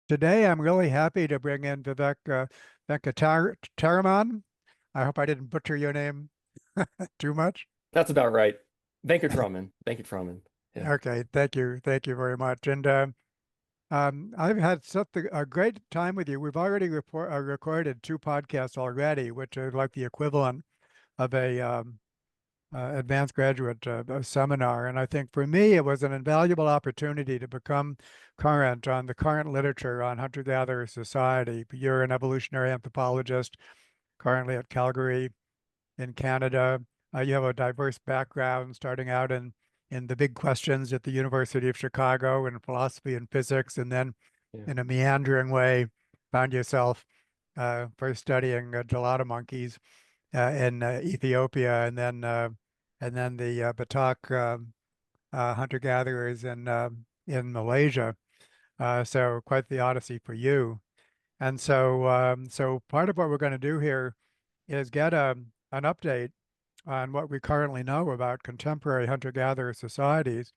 Today, I'm really happy to bring in Vivek Venkataraman. I hope I didn't butcher your name too much. That's about right. Venkataraman. Venkataraman. Yeah. Okay, thank you. Thank you very much. And I've had such a great time with you. We've already recorded two podcasts already, which are like the equivalent of a advanced graduate seminar. And I think for me, it was an invaluable opportunity to become current on the current literature on hunter-gatherer society. You're an evolutionary anthropologist currently at Calgary in Canada. You have a diverse background, starting out in the big questions at the University of Chicago in philosophy and physics, and then Yeah. in a meandering way, found yourself first studying gelato monkeys in Ethiopia, and then the Batak hunter-gatherers in Malaysia. So quite the odyssey for you. And so part of what we're going to do here is get an update on what we currently know about contemporary hunter-gatherer societies,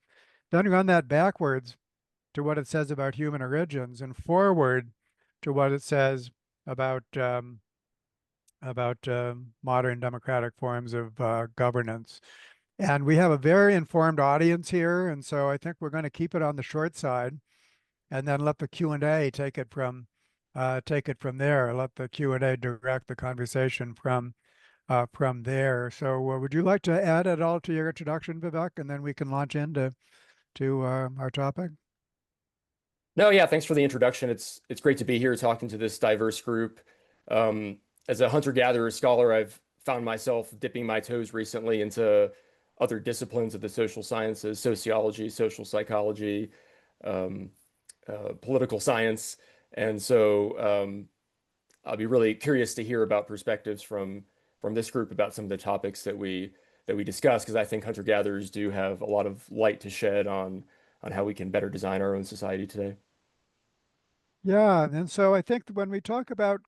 then run that backwards to what it says about human origins and forward to what it says about modern democratic forms of governance. And we have a very informed audience here, and so I think we're going to keep it on the short side, and then let the Q&A take it from there. Let the Q&A direct the conversation from there. So, would you like to add at all to your introduction, Vivek, and then we can launch into our topic? No, yeah, thanks for the introduction. It's great to be here talking to this diverse group. As a hunter-gatherer scholar, I've found myself dipping my toes recently into other disciplines of the social sciences, sociology, social psychology, um, political science. And so I'll be really curious to hear about perspectives from this group about some of the topics that we discuss, because I think hunter-gatherers do have a lot of light to shed on how we can better design our own society today. Yeah, and so I think that when we talk about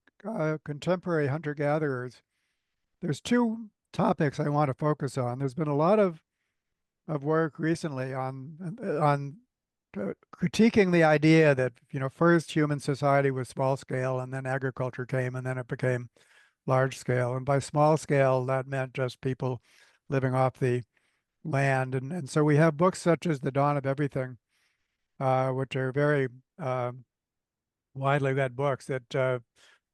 contemporary hunter-gatherers, there's two topics I want to focus on. There's been a lot of work recently on critiquing the idea that, first human society was small scale and then agriculture came and then it became large scale. And by small scale, that meant just people living off the land. And so we have books such as The Dawn of Everything, which are very widely read books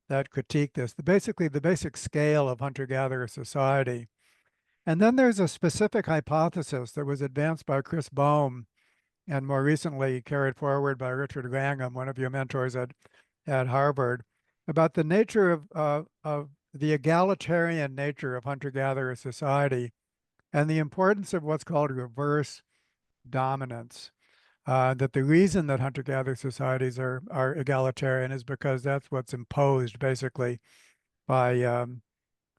that critique this, basically the basic scale of hunter-gatherer society. And then there's a specific hypothesis that was advanced by Chris Bohm and more recently carried forward by Richard Wrangham, one of your mentors at Harvard, about the nature of the egalitarian nature of hunter-gatherer society and the importance of what's called reverse dominance. That the reason that hunter-gatherer societies are egalitarian is because that's what's imposed basically by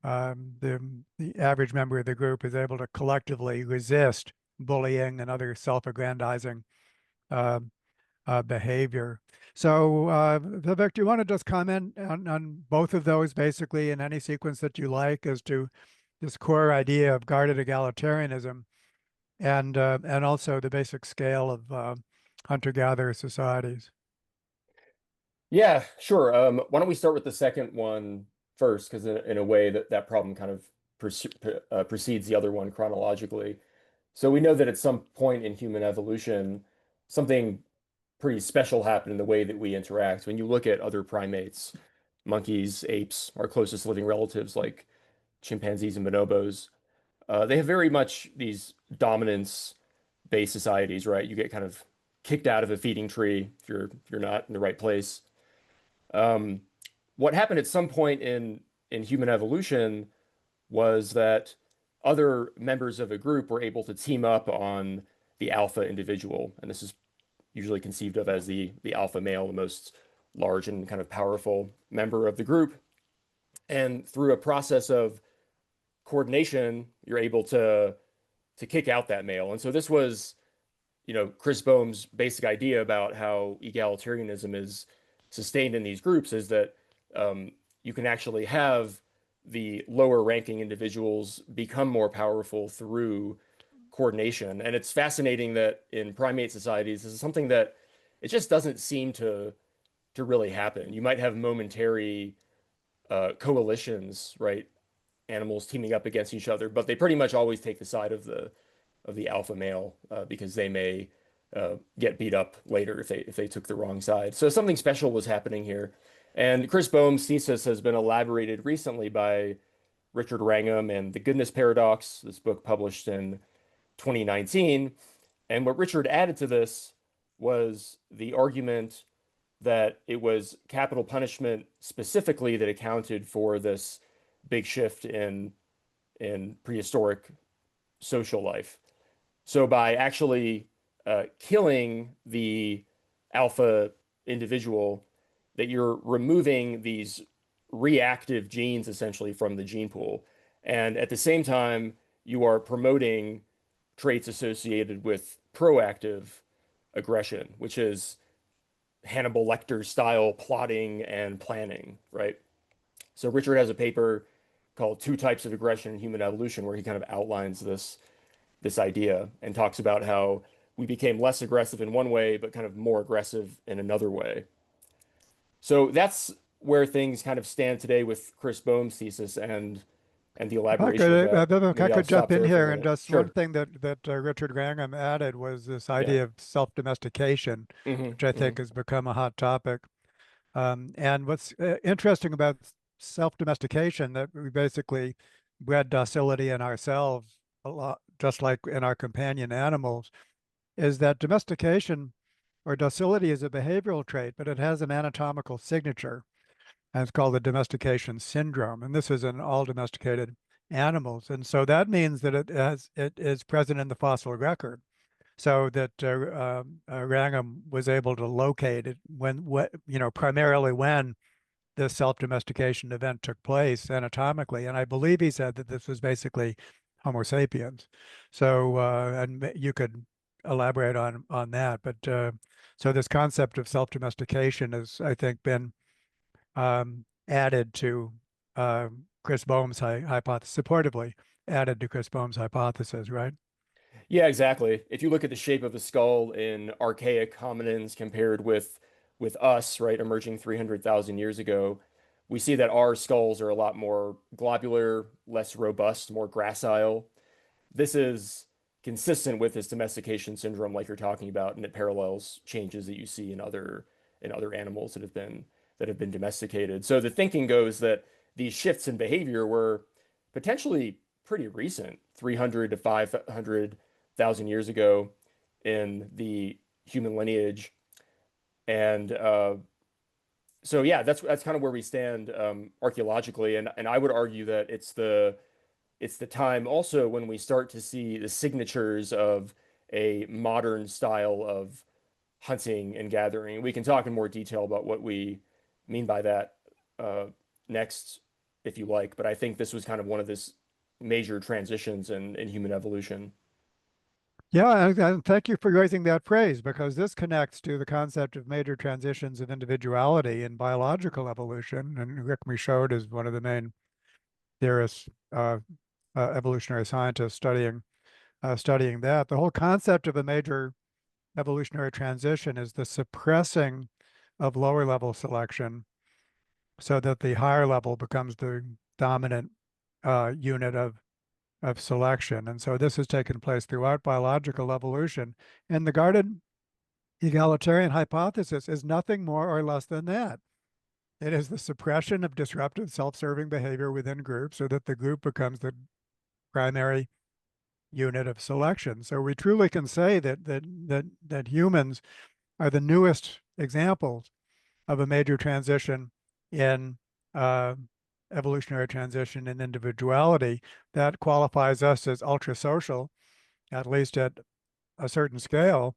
the average member of the group is able to collectively resist bullying and other self-aggrandizing uh, behavior. So, Vivek, do you want to just comment on both of those basically in any sequence that you like as to this core idea of guarded egalitarianism and also the basic scale of hunter-gatherer societies? Yeah, sure. Why don't we start with the second one first? Because in a way that problem kind of precedes the other one chronologically. So we know that at some point in human evolution, something pretty special happened in the way that we interact. When you look at other primates, monkeys, apes, our closest living relatives like chimpanzees and bonobos, they have very much these dominance-based societies, right? You get kind of kicked out of a feeding tree if you're not in the right place. Um, what happened at some point in human evolution was that other members of a group were able to team up on the alpha individual, and this is usually conceived of as the alpha male, the most large and kind of powerful member of the group. And through a process of coordination, you're able to kick out that male. And so this was, Chris Bohm's basic idea about how egalitarianism is sustained in these groups is that you can actually have the lower ranking individuals become more powerful through coordination. And it's fascinating that in primate societies, this is something that it just doesn't seem to to really happen. You might have momentary coalitions, right? Animals teaming up against each other, but they pretty much always take the side of the alpha male because they may get beat up later if they took the wrong side. So something special was happening here. And Chris Bohm's thesis has been elaborated recently by Richard Wrangham and The Goodness Paradox, this book published in 2019. And what Richard added to this was the argument that it was capital punishment specifically that accounted for this big shift in prehistoric social life. So by actually killing the alpha individual, that you're removing these reactive genes essentially from the gene pool. And at the same time, you are promoting traits associated with proactive aggression, which is Hannibal Lecter style plotting and planning, right? So Richard has a paper called Two Types of Aggression in Human Evolution, where he kind of outlines this idea and talks about how we became less aggressive in one way, but kind of more aggressive in another way. So that's where things kind of stand today with Chris Bohm's thesis and the If I elaboration of could, that. Vivek, I Maybe I'll could jump stop in there for a here, and minute. just one Sure. thing that Richard Wrangham added was this Yeah. idea of self-domestication, which I think has become a hot topic. And what's interesting about self-domestication, that we basically bred docility in ourselves a lot, just like in our companion animals, is that domestication or docility is a behavioral trait, but it has an anatomical signature, and it's called the domestication syndrome. And this is in all domesticated animals. And so that means that it is present in the fossil record. So that Wrangham was able to locate it primarily when this self-domestication event took place anatomically. And I believe he said that this was basically Homo sapiens. So, and you could elaborate on that. But so this concept of self-domestication has, I think, been added to Chris Bohm's hypothesis, supportively added to Chris Bohm's hypothesis, right? Yeah, exactly. If you look at the shape of the skull in archaic hominins compared with us, right, emerging 300,000 years ago, we see that our skulls are a lot more globular, less robust, more gracile. This is consistent with this domestication syndrome like you're talking about, and it parallels changes that you see in other animals that have been domesticated. So the thinking goes that these shifts in behavior were potentially pretty recent, 300 to 500,000 years ago in the human lineage. And so yeah, that's kind of where we stand archaeologically, and I would argue that it's the time also when we start to see the signatures of a modern style of hunting and gathering. We can talk in more detail about what we mean by that uh, next, if you like. But I think this was kind of one of this major transitions in human evolution. Yeah, and thank you for raising that phrase, because this connects to the concept of major transitions of individuality in biological evolution. And Rick Michaud is one of the main theorists, evolutionary scientists studying that. The whole concept of a major evolutionary transition is the suppressing of lower level selection so that the higher level becomes the dominant unit of selection. And so this has taken place throughout biological evolution. And the guarded egalitarian hypothesis is nothing more or less than that. It is the suppression of disruptive self-serving behavior within groups so that the group becomes the primary unit of selection. So we truly can say that humans are the newest examples of a major transition in evolutionary transition in individuality that qualifies us as ultra social, at least at a certain scale,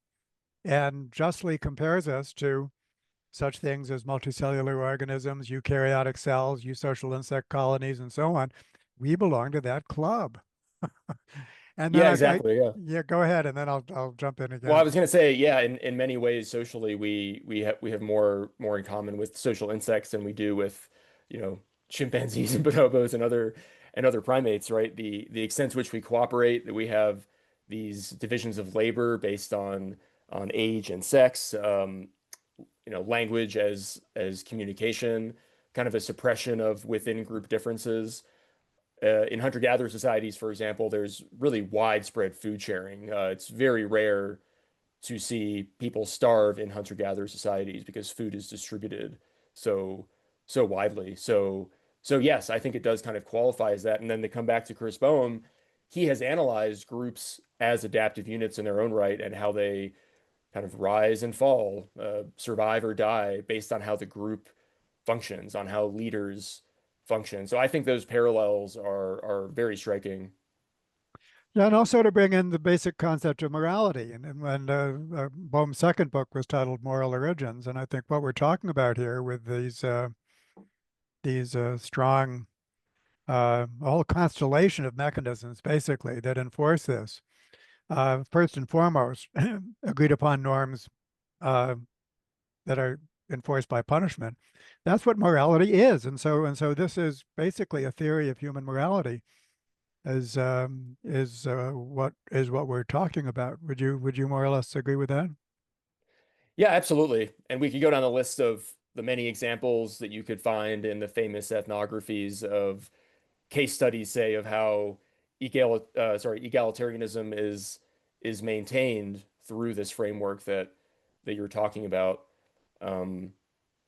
and justly compares us to such things as multicellular organisms, eukaryotic cells, eusocial insect colonies, and so on. We belong to that club. And then Yeah, exactly. Yeah. yeah, go ahead, and then I'll jump in Well, I again. was gonna say, yeah, in many ways, socially, we have more in common with social insects than we do with, you know, chimpanzees and bonobos and other primates, right? The extent to which we cooperate, that we have these divisions of labor based on age and sex, language as communication, kind of a suppression of within group differences. In hunter-gatherer societies, for example, there's really widespread food sharing. It's very rare to see people starve in hunter-gatherer societies because food is distributed so so widely. So yes, I think it does kind of qualify as that. And then to come back to Chris Bohm, he has analyzed groups as adaptive units in their own right and how they kind of rise and fall, survive or die based on how the group functions, on how leaders function. So I think those parallels are very striking. Yeah, and also to bring in the basic concept of morality. And when Bohm's second book was titled Moral Origins, and I think what we're talking about here with these strong, a whole constellation of mechanisms, basically, that enforce this. First and foremost, agreed upon norms uh, that are enforced by punishment. That's what morality is, and so this is basically a theory of human morality. What we're talking about. Would you more or less agree with that? Yeah, absolutely. And we could go down the list of the many examples that you could find in the famous ethnographies of case studies, say, of how egalitarianism is maintained through this framework that you're talking about. Um,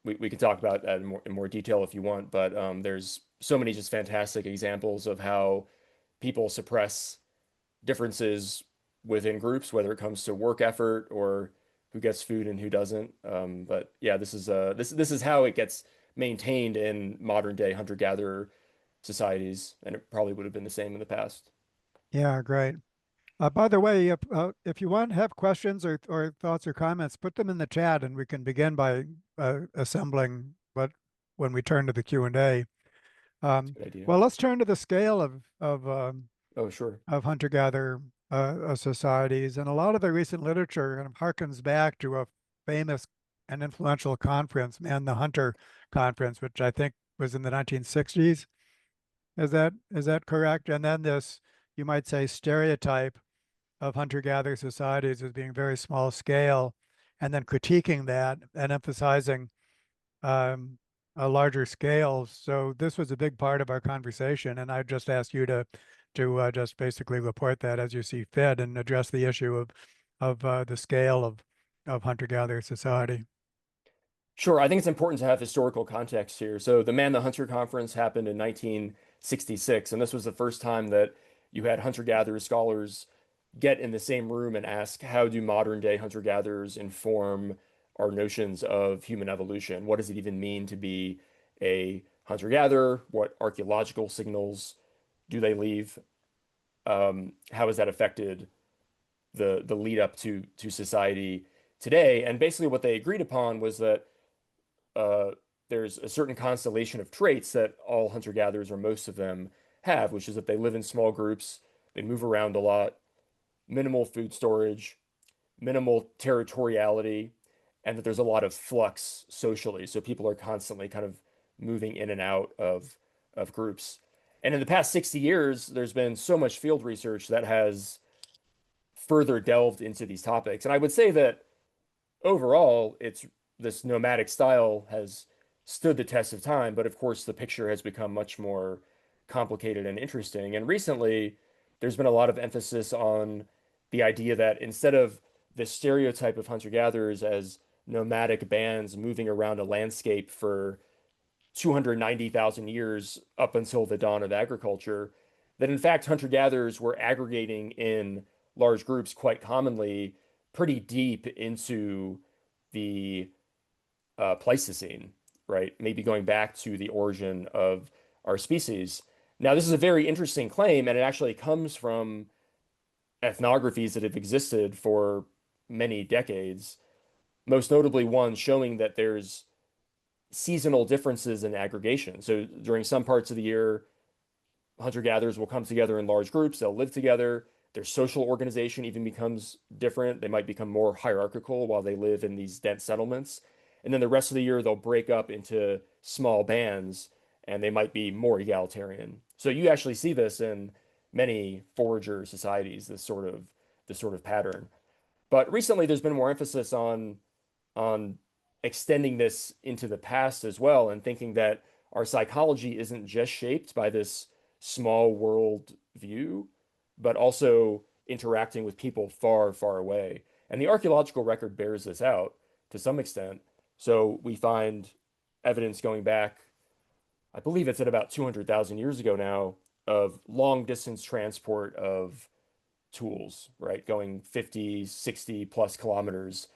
we can talk about that in more detail if you want, but there's so many just fantastic examples of how people suppress differences within groups, whether it comes to work effort or who gets food and who doesn't. But yeah, this is how it gets maintained in modern day hunter-gatherer societies, and it probably would have been the same in the past. Yeah, great. By the way, if you want to have questions or thoughts or comments, put them in the chat, and we can begin by assembling what when we turn to the Q&A. It's a good idea. Well, let's turn to the scale Oh, sure. of hunter-gatherer societies, and a lot of the recent literature kind of harkens back to a famous and influential conference, Man the Hunter Conference, which I think was in the 1960s. Is that correct? And then this, you might say, stereotype of hunter-gatherer societies as being very small scale, and then critiquing that and emphasizing um, a larger scale. So this was a big part of our conversation, and I just asked you to just basically report that as you see fit and address the issue of the scale of hunter-gatherer society. Sure, I think it's important to have historical context here. So the Man the Hunter Conference happened in 1966, and this was the first time that you had hunter-gatherer scholars get in the same room and ask, how do modern day hunter-gatherers inform our notions of human evolution? What does it even mean to be a hunter-gatherer? What archaeological signals do they leave? How has that affected the lead up to society today? And basically what they agreed upon was that uh, there's a certain constellation of traits that all hunter-gatherers, or most of them, have, which is that they live in small groups, they move around a lot, minimal food storage, minimal territoriality, and that there's a lot of flux socially. So people are constantly kind of moving in and out of groups. And in the past 60 years, there's been so much field research that has further delved into these topics. And I would say that overall, it's this nomadic style has stood the test of time, but of course, the picture has become much more complicated and interesting. And recently, there's been a lot of emphasis on the idea that instead of the stereotype of hunter-gatherers as nomadic bands moving around a landscape for 290,000 years up until the dawn of agriculture, that in fact hunter-gatherers were aggregating in large groups quite commonly pretty deep into the Pleistocene, right? Maybe going back to the origin of our species. Now, this is a very interesting claim, and it actually comes from ethnographies that have existed for many decades, most notably one showing that there's seasonal differences in aggregation. So during some parts of the year, hunter-gatherers will come together in large groups, they'll live together. Their social organization even becomes different. They might become more hierarchical while they live in these dense settlements. And then the rest of the year, they'll break up into small bands and they might be more egalitarian. So you actually see this in many forager societies, this sort of pattern. But recently, there's been more emphasis on extending this into the past as well and thinking that our psychology isn't just shaped by this small world view, but also interacting with people far, far away. And the archaeological record bears this out to some extent. So we find evidence going back, I believe it's at about 200,000 years ago now, of long distance transport of tools, right? Going 50, 60 plus kilometers,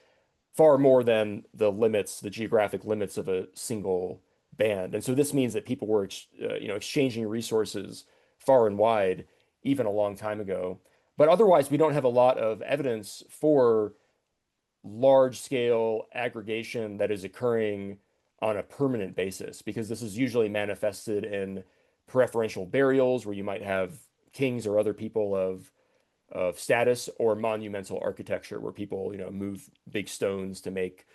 far more than the limits, the geographic limits of a single band. And so this means that people were, exchanging resources far and wide, even a long time ago. But otherwise, we don't have a lot of evidence for large scale aggregation that is occurring on a permanent basis, because this is usually manifested in preferential burials where you might have kings or other people of status, or monumental architecture where people, move big stones to make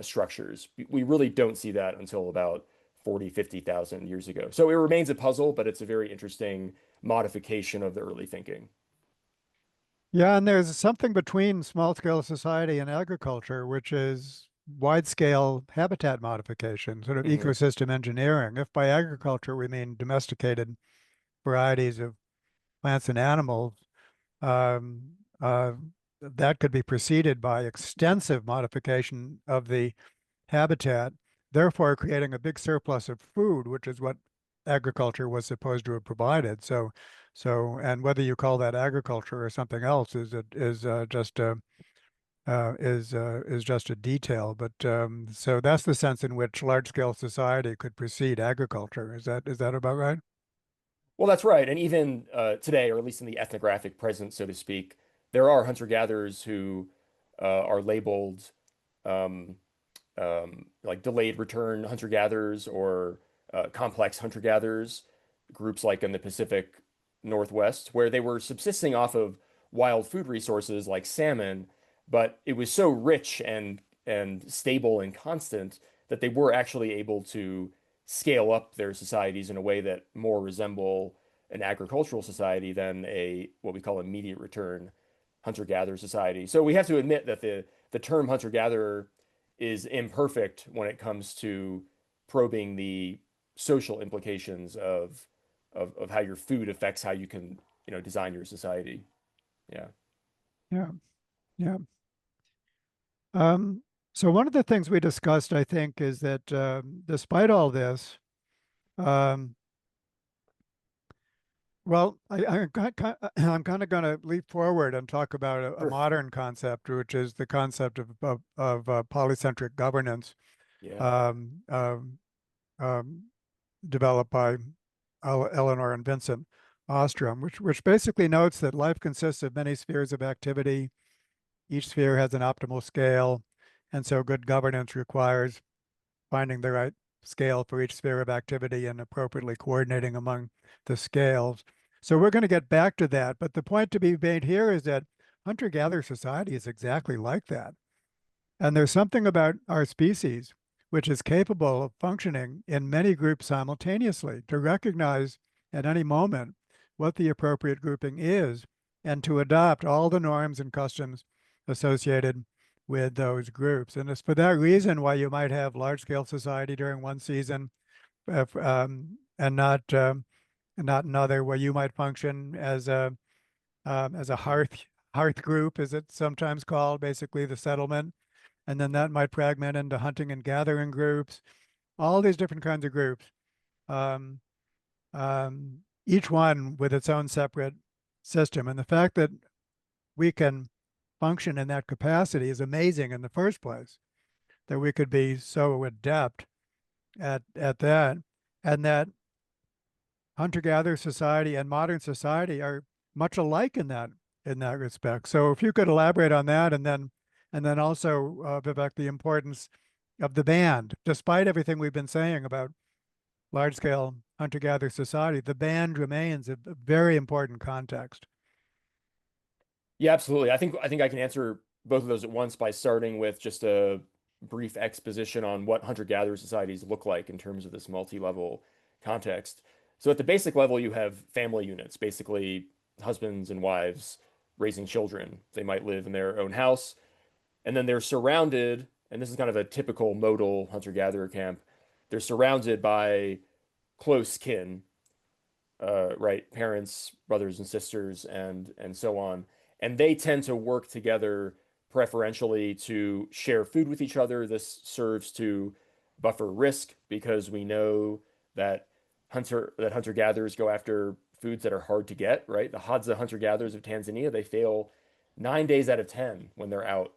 structures. We really don't see that until about 40, 50,000 years ago. So it remains a puzzle, but it's a very interesting modification of the early thinking. Yeah, and there's something between small-scale society and agriculture, which is wide-scale habitat modification, sort of Hmm. ecosystem engineering. If by agriculture we mean domesticated varieties of plants and animals, um, uh, that could be preceded by extensive modification of the habitat, therefore creating a big surplus of food, which is what agriculture was supposed to have provided. And whether you call that agriculture or something else is just a detail. But so that's the sense in which large-scale society could precede agriculture. Is that about right? Well, that's right. And even today, or at least in the ethnographic present, so to speak, there are hunter-gatherers who are labeled um, like delayed return hunter-gatherers, or complex hunter-gatherers, groups like in the Pacific Northwest, where they were subsisting off of wild food resources like salmon, but it was so rich and stable and constant that they were actually able to scale up their societies in a way that more resemble an agricultural society than a what we call immediate return hunter-gatherer society. So we have to admit that the term hunter-gatherer is imperfect when it comes to probing the social implications of how your food affects how you can, design your society. Yeah. Yeah, yeah. Um, so one of the things we discussed, I think, is that despite all this, um, well, I'm kind of going to leap forward and talk about a Sure. modern concept, which is the concept of polycentric governance, Yeah. um, um, um, developed by Eleanor and Vincent Ostrom, which basically notes that life consists of many spheres of activity. Each sphere has an optimal scale, and so good governance requires finding the right scale for each sphere of activity and appropriately coordinating among the scales. So we're going to get back to that. But the point to be made here is that hunter-gatherer society is exactly like that. And there's something about our species which is capable of functioning in many groups simultaneously to recognize at any moment what the appropriate grouping is and to adopt all the norms and customs associated with those groups. And it's for that reason why you might have large-scale society during one season and not another, where you might function as a hearth group, as it's sometimes called, basically the settlement, and then that might fragment into hunting and gathering groups, all these different kinds of groups, um, each one with its own separate system. And the fact that we can function in that capacity is amazing in the first place, that we could be so adept at that, and that hunter-gatherer society and modern society are much alike in that respect. So if you could elaborate on that, and then also, Vivek, the importance of the band, despite everything we've been saying about large-scale hunter-gatherer society, the band remains a very important context. Yeah, absolutely. I think I can answer both of those at once by starting with just a brief exposition on what hunter-gatherer societies look like in terms of this multi-level context. So at the basic level, you have family units, basically husbands and wives raising children. They might live in their own house, and then they're surrounded and this is kind of a typical modal hunter-gatherer camp, they're surrounded by close kin, right? Parents, brothers and sisters, and so on. And they tend to work together preferentially to share food with each other. This serves to buffer risk because we know that hunter-gatherers go after foods that are hard to get, right? The Hadza hunter-gatherers of Tanzania, they fail 9 days out of 10 when they're out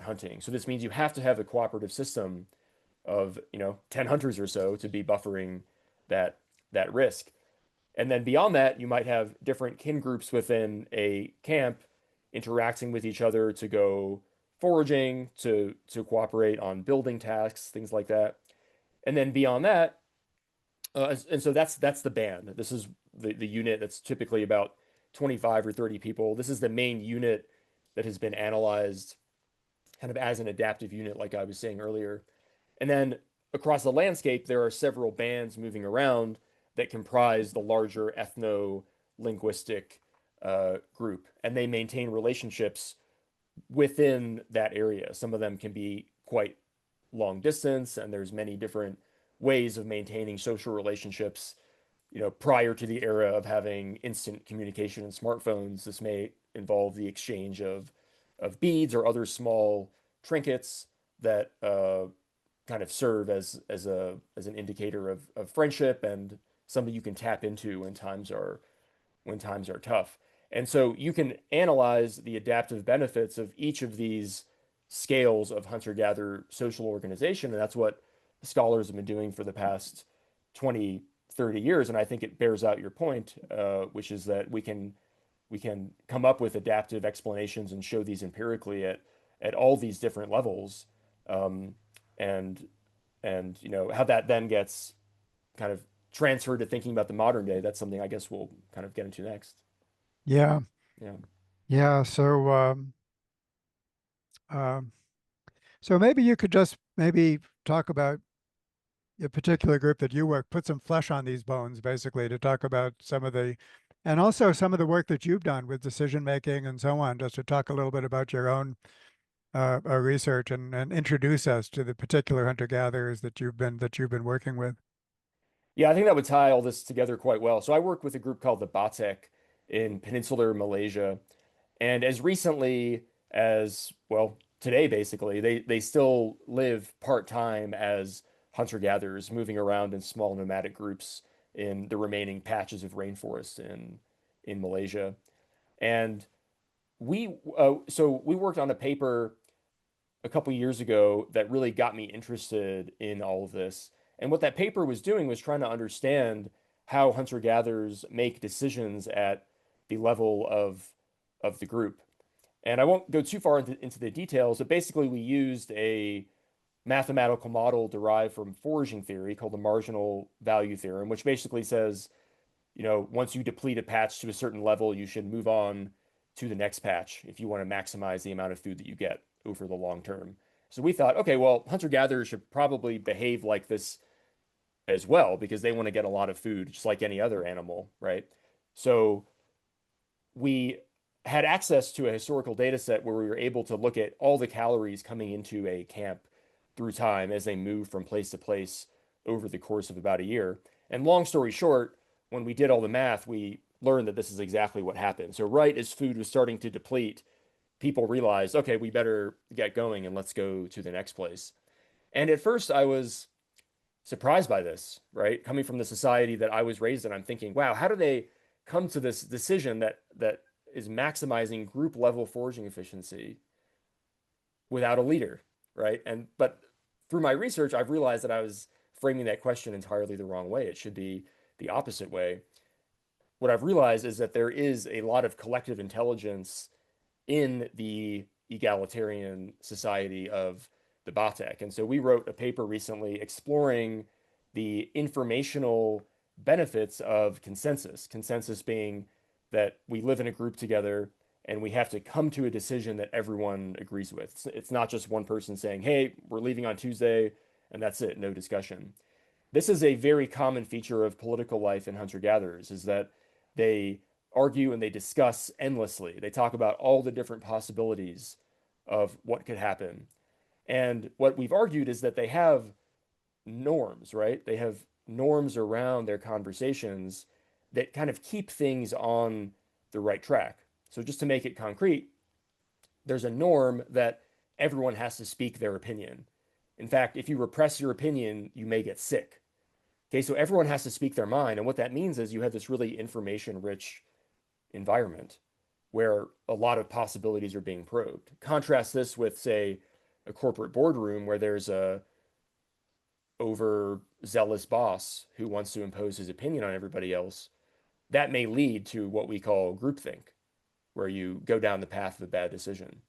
hunting. So this means you have to have a cooperative system of, 10 hunters or so to be buffering that that risk. And then beyond that, you might have different kin groups within a camp interacting with each other to go foraging, to cooperate on building tasks, things like that. And then beyond that, and so that's the band. This is the unit that's typically about 25 or 30 people. This is the main unit that has been analyzed kind of as an adaptive unit, like I was saying earlier. And then across the landscape, there are several bands moving around that comprise the larger ethno-linguistic group, and they maintain relationships within that area. Some of them can be quite long distance, and there's many different ways of maintaining social relationships. Prior to the era of having instant communication and smartphones, this may involve the exchange of beads or other small trinkets that kind of serve as an indicator of friendship and something you can tap into when times are tough. And so you can analyze the adaptive benefits of each of these scales of hunter-gatherer social organization, and that's what scholars have been doing for the past 20, 30 years. And I think it bears out your point, which is that we can come up with adaptive explanations and show these empirically at all these different levels. Um, and how that then gets kind of transferred to thinking about the modern day. That's something I guess we'll kind of get into next. Yeah. Yeah. Yeah. Um, so maybe you could just maybe talk about a particular group that you work, put some flesh on these bones, basically, to talk about some of the, and also some of the work that you've done with decision making and so on, just to talk a little bit about your own research and introduce us to the particular hunter-gatherers that you've been working with. Yeah, I think that would tie all this together quite well. So I work with a group called the Batek in peninsular Malaysia. And as recently as, well, today basically, they still live part-time as hunter-gatherers, moving around in small nomadic groups in the remaining patches of rainforest in Malaysia. And we worked on a paper a couple years ago that really got me interested in all of this. And what that paper was doing was trying to understand how hunter-gatherers make decisions at the level of the group. And I won't go too far into the details, but basically we used a mathematical model derived from foraging theory called the marginal value theorem, which basically says, once you deplete a patch to a certain level, you should move on to the next patch if you want to maximize the amount of food that you get over the long term. So we thought, okay, well, hunter-gatherers should probably behave like this as well because they want to get a lot of food, just like any other animal, right? So we had access to a historical data set where we were able to look at all the calories coming into a camp through time as they move from place to place over the course of about a year. And long story short, when we did all the math, we learned that this is exactly what happened. So right as food was starting to deplete, people realized, okay, we better get going and let's go to the next place. And at first I was surprised by this, right? Coming from the society that I was raised in, I'm thinking, wow, how do they come to this decision that is maximizing group level foraging efficiency without a leader, right? And but through my research, I've realized that I was framing that question entirely the wrong way. It should be the opposite way. What I've realized is that there is a lot of collective intelligence in the egalitarian society of the Batek. And so we wrote a paper recently exploring the informational benefits of consensus. Consensus being that we live in a group together and we have to come to a decision that everyone agrees with. It's not just one person saying, hey, we're leaving on Tuesday, and that's it, no discussion. This is a very common feature of political life in hunter-gatherers, is that they argue and they discuss endlessly. They talk about all the different possibilities of what could happen. And what we've argued is that they have norms, right? They have norms around their conversations that kind of keep things on the right track. So just to make it concrete, there's a norm that everyone has to speak their opinion. In fact, if you repress your opinion, you may get sick. Okay, so everyone has to speak their mind. And what that means is you have this really information rich environment where a lot of possibilities are being probed. Contrast this with, say, a corporate boardroom where there's a overzealous boss who wants to impose his opinion on everybody else. That may lead to what we call groupthink, where you go down the path of a bad decision.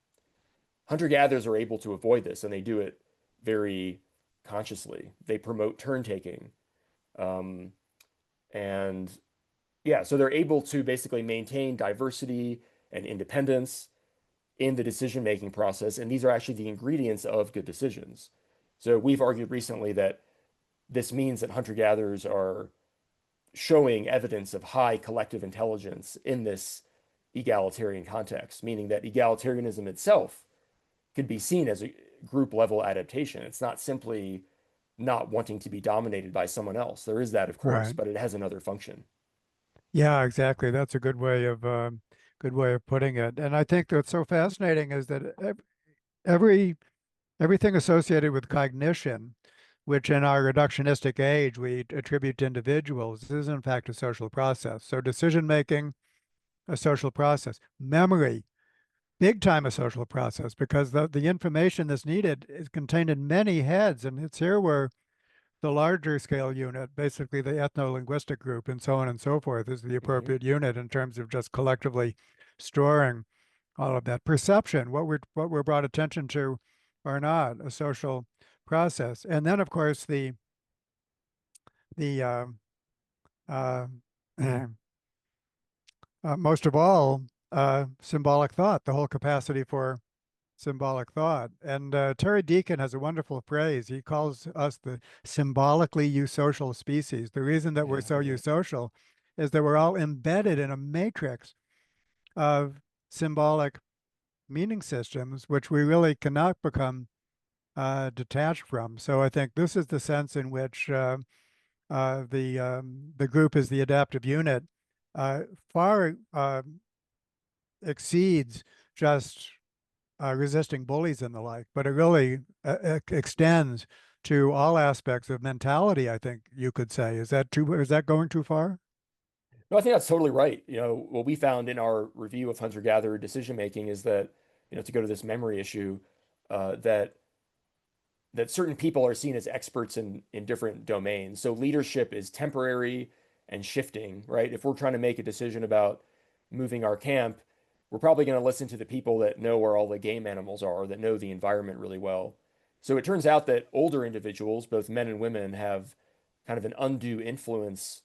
Hunter-gatherers are able to avoid this, and they do it very consciously. They promote turn taking. Um, and yeah, so they're able to basically maintain diversity and independence in the decision-making process. And these are actually the ingredients of good decisions. So we've argued recently that this means that hunter-gatherers are showing evidence of high collective intelligence in this egalitarian context, meaning that egalitarianism itself could be seen as a group level adaptation. It's not simply not wanting to be dominated by someone else. There is that, of course, Right. but it has another function. Yeah, exactly. That's a good way of putting it. And I think what's so fascinating is that every everything associated with cognition, which in our reductionistic age we attribute to individuals, is in fact a social process. So decision making, a social process. Memory, big time a social process, because the information that's needed is contained in many heads. And it's here where the larger scale unit, basically the ethno-linguistic group and so on and so forth, is the Mhm. appropriate unit in terms of just collectively storing all of that. Perception, what we're brought attention to or not, a social process. And then of course the uh, most of all, symbolic thought, the whole capacity for symbolic thought. And Terry Deacon has a wonderful phrase. He calls us the symbolically eusocial species. The reason that we're Yeah, so right. eusocial is that we're all embedded in a matrix of symbolic meaning systems, which we really cannot become detached from. So I think this is the sense in which the group is the adaptive unit, uh, far exceeds just resisting bullies and the like, but it really extends to all aspects of mentality, I think you could say. Is that too, is that going too far? No, I think that's totally right. What we found in our review of hunter-gatherer decision making is that, to go to this memory issue, that certain people are seen as experts in different domains. So leadership is temporary and shifting, right? If we're trying to make a decision about moving our camp, we're probably going to listen to the people that know where all the game animals are, that know the environment really well. So it turns out that older individuals, both men and women, have kind of an undue influence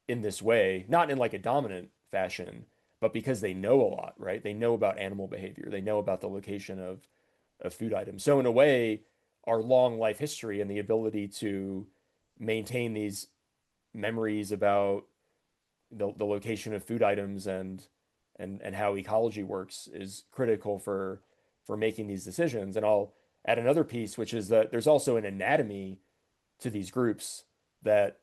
in this way, not in like a dominant fashion, but because they know a lot, right? They know about animal behavior, they know about the location of food items. So in a way, our long life history and the ability to maintain these memories about the location of food items and how ecology works is critical for making these decisions. And I'll add another piece, which is that there's also an anatomy to these groups that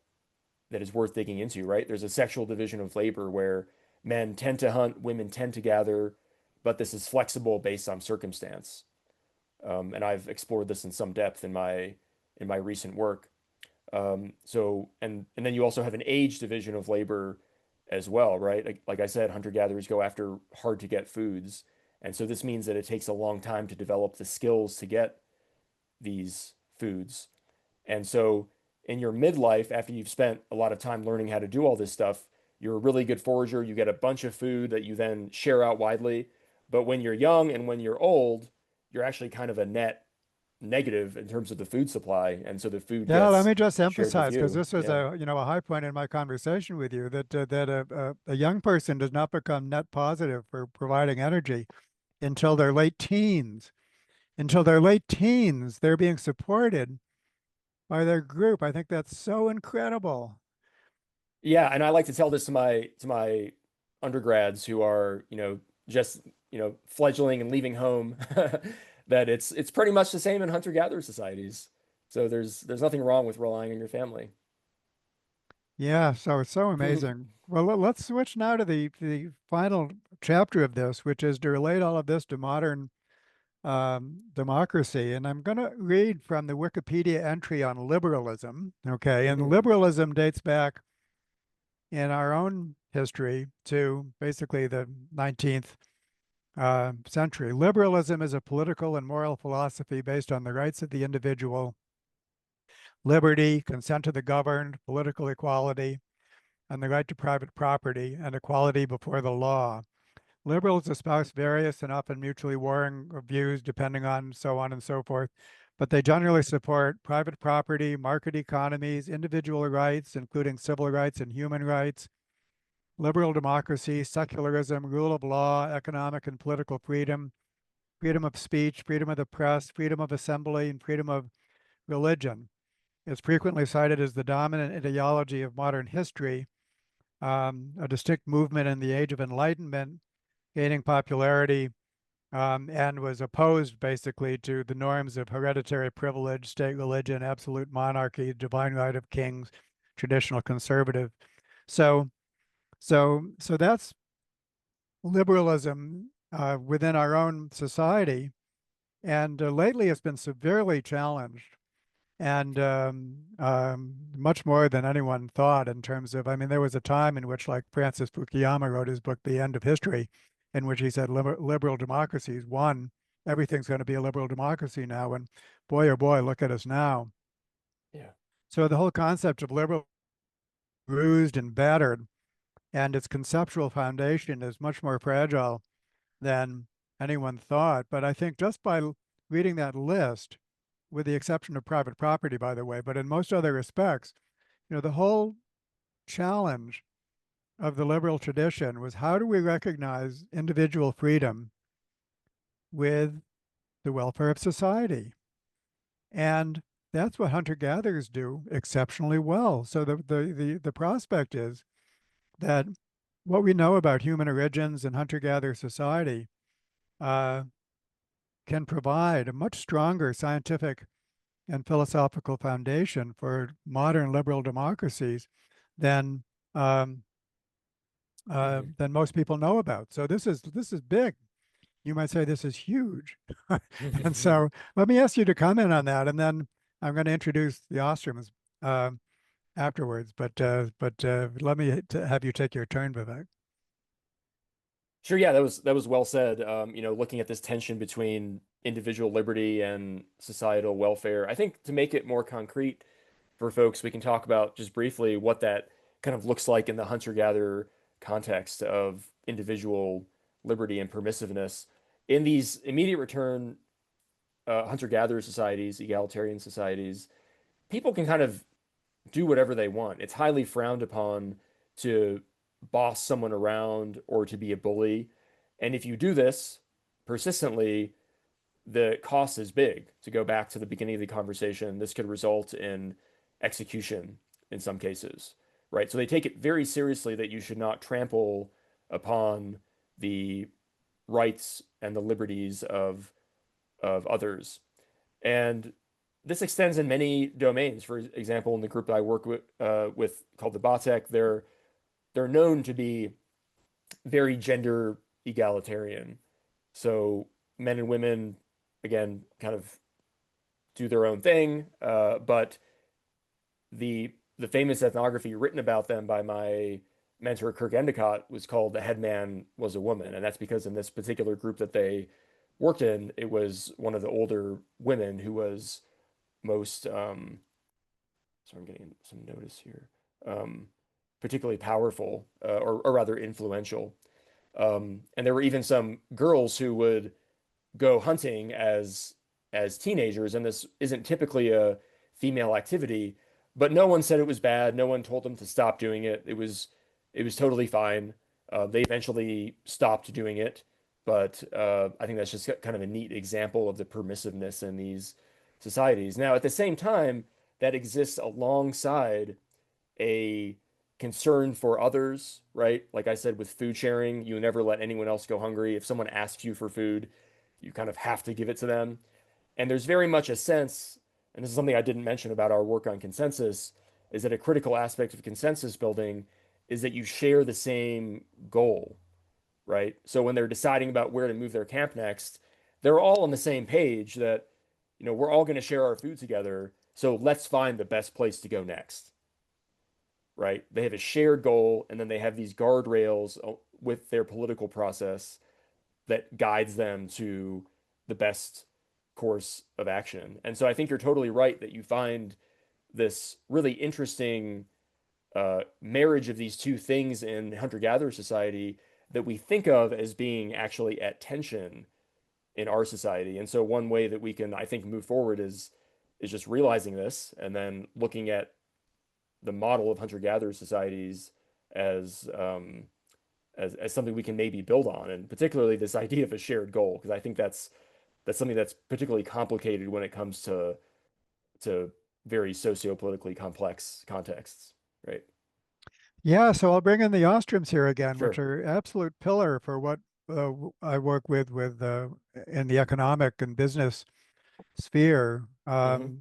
is worth digging into, right? There's a sexual division of labor where men tend to hunt, women tend to gather, but this is flexible based on circumstance. And I've explored this in some depth in my recent work. So and then you also have an age division of labor as well, right? Like I said, hunter-gatherers go after hard to get foods. And so this means that it takes a long time to develop the skills to get these foods. And so in your midlife, after you've spent a lot of time learning how to do all this stuff, you're a really good forager. You get a bunch of food that you then share out widely. But when you're young and when you're old, you're actually kind of a net negative in terms of the food supply. And so the food Yeah, let gets me just shared with emphasize, because you. this was Yeah. a high point in my conversation with you, that a young person does not become net positive for providing energy until their late teens. Until their late teens, they're being supported by their group. I think that's so incredible. Yeah, and I like to tell this to my undergrads who are, just, fledgling and leaving home. that it's pretty much the same in hunter-gatherer societies. So there's nothing wrong with relying on your family. Yeah, so it's so amazing. Well, let's switch now to the final chapter of this, which is to relate all of this to modern democracy. And I'm going to read from the Wikipedia entry on liberalism. Okay, and Mhm. liberalism dates back in our own history to basically the 19th century. Liberalism is a political and moral philosophy based on the rights of the individual, liberty, consent to the governed, political equality, and the right to private property and equality before the law. Liberals espouse various and often mutually warring views depending on so on and so forth, but they generally support private property, market economies, individual rights, including civil rights and human rights, liberal democracy, secularism, rule of law, economic and political freedom, freedom of speech, freedom of the press, freedom of assembly, and freedom of religion. It's frequently cited as the dominant ideology of modern history, a distinct movement in the age of Enlightenment, gaining popularity, and was opposed basically to the norms of hereditary privilege, state religion, absolute monarchy, divine right of kings, traditional conservative. So, so that's liberalism within our own society, and lately it's been severely challenged and much more than anyone thought in terms of, I mean, there was a time in which, like Francis Fukuyama wrote his book, The End of History, in which he said liberal democracies won. Everything's going to be a liberal democracy now. And boy, oh boy, look at us now. Yeah. So the whole concept of liberal bruised and battered, and its conceptual foundation is much more fragile than anyone thought. But I think just by reading that list, with the exception of private property, by the way, but in most other respects, the whole challenge of the liberal tradition was how do we recognize individual freedom with the welfare of society? And that's what hunter-gatherers do exceptionally well. So the prospect is that what we know about human origins and hunter-gatherer society uh, can provide a much stronger scientific and philosophical foundation for modern liberal democracies than um, Mhm. than most people know about. So this is big. You might say this is huge. And so let me ask you to comment on that, and then I'm going to introduce the Ostroms uh, afterwards. But let me have you take your turn, Vivek. Sure, yeah, that was well said. Looking at this tension between individual liberty and societal welfare, I think to make it more concrete for folks, we can talk about just briefly what that kind of looks like in the hunter-gatherer context of individual liberty and permissiveness. In these immediate return hunter-gatherer societies, egalitarian societies, people can kind of do whatever they want. It's highly frowned upon to boss someone around or to be a bully. And if you do this persistently, the cost is big. To go back to the beginning of the conversation, this could result in execution in some cases, right? So they take it very seriously that you should not trample upon the rights and the liberties of others. And this extends in many domains. For example, in the group that I work with called the Batek, they're known to be very gender egalitarian. So men and women, again, kind of do their own thing. But the famous ethnography written about them by my mentor Kirk Endicott was called "The Headman Was a Woman," and that's because in this particular group that they worked in, it was one of the older women who was most so I'm getting some notice here, um, particularly powerful or rather influential. And there were even some girls who would go hunting as teenagers, and this isn't typically a female activity, but no one said it was bad. No one told them to stop doing it. It was totally fine. They eventually stopped doing it, but I think that's just kind of a neat example of the permissiveness in these societies. Now, at the same time, that exists alongside a concern for others, right? Like I said, with food sharing, you never let anyone else go hungry. If someone asks you for food, You kind of have to give it to them. And there's very much a sense, and this is something I didn't mention about our work on consensus, is that a critical aspect of consensus building is that you share the same goal, right? So when they're deciding about where to move their camp next, they're all on the same page that, we're all going to share our food together. So let's find the best place to go next, right? They have a shared goal, and then they have these guardrails with their political process that guides them to the best course of action. And so I think you're totally right that you find this really interesting marriage of these two things in hunter-gatherer society that we think of as being actually at tension in our society. And so one way that we can, I think, move forward is just realizing this and then looking at the model of hunter-gatherer societies as as something we can maybe build on, and particularly this idea of a shared goal, because I think that's something that's particularly complicated when it comes to very socio-politically complex contexts, right? Yeah, so I'll bring in the Ostroms here again, which Sure. are absolute pillar for what I work with in the economic and business sphere. Hmm.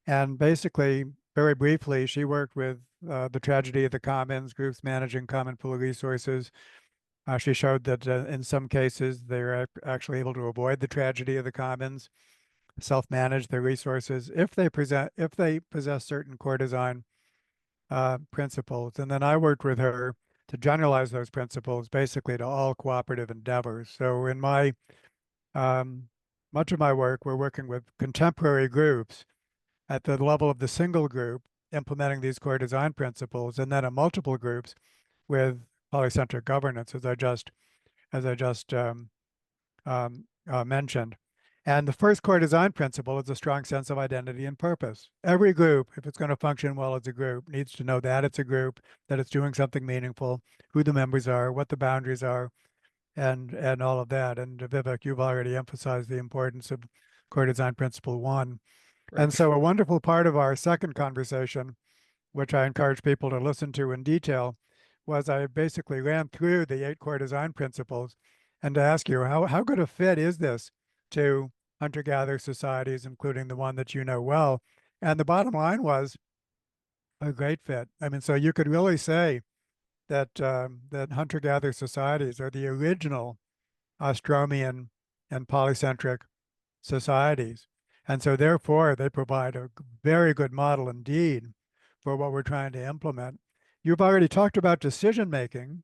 And basically, very briefly, she worked with the tragedy of the commons, groups managing common pool resources. She showed that in some cases they're actually able to avoid the tragedy of the commons, self-manage their resources if they possess certain core design principles. And then I worked with her to generalize those principles basically to all cooperative endeavors. So in my um, much of my work, we're working with contemporary groups at the level of the single group, implementing these core design principles, and then at multiple groups with polycentric governance, as I just mentioned. And the first core design principle is a strong sense of identity and purpose. Every group, if it's going to function well as a group, needs to know that it's a group, that it's doing something meaningful, who the members are, what the boundaries are, and all of that. And Vivek, you've already emphasized the importance of core design principle one. Right. And so a wonderful part of our second conversation, which I encourage people to listen to in detail, was I basically ran through the 8 core design principles and to ask you, how good a fit is this to hunter-gatherer societies, including the one that you know well? And the bottom line was a great fit. I mean, so you could really say that that hunter-gatherer societies are the original Ostromian and polycentric societies. And so therefore, they provide a very good model indeed for what we're trying to implement. You've already talked about decision making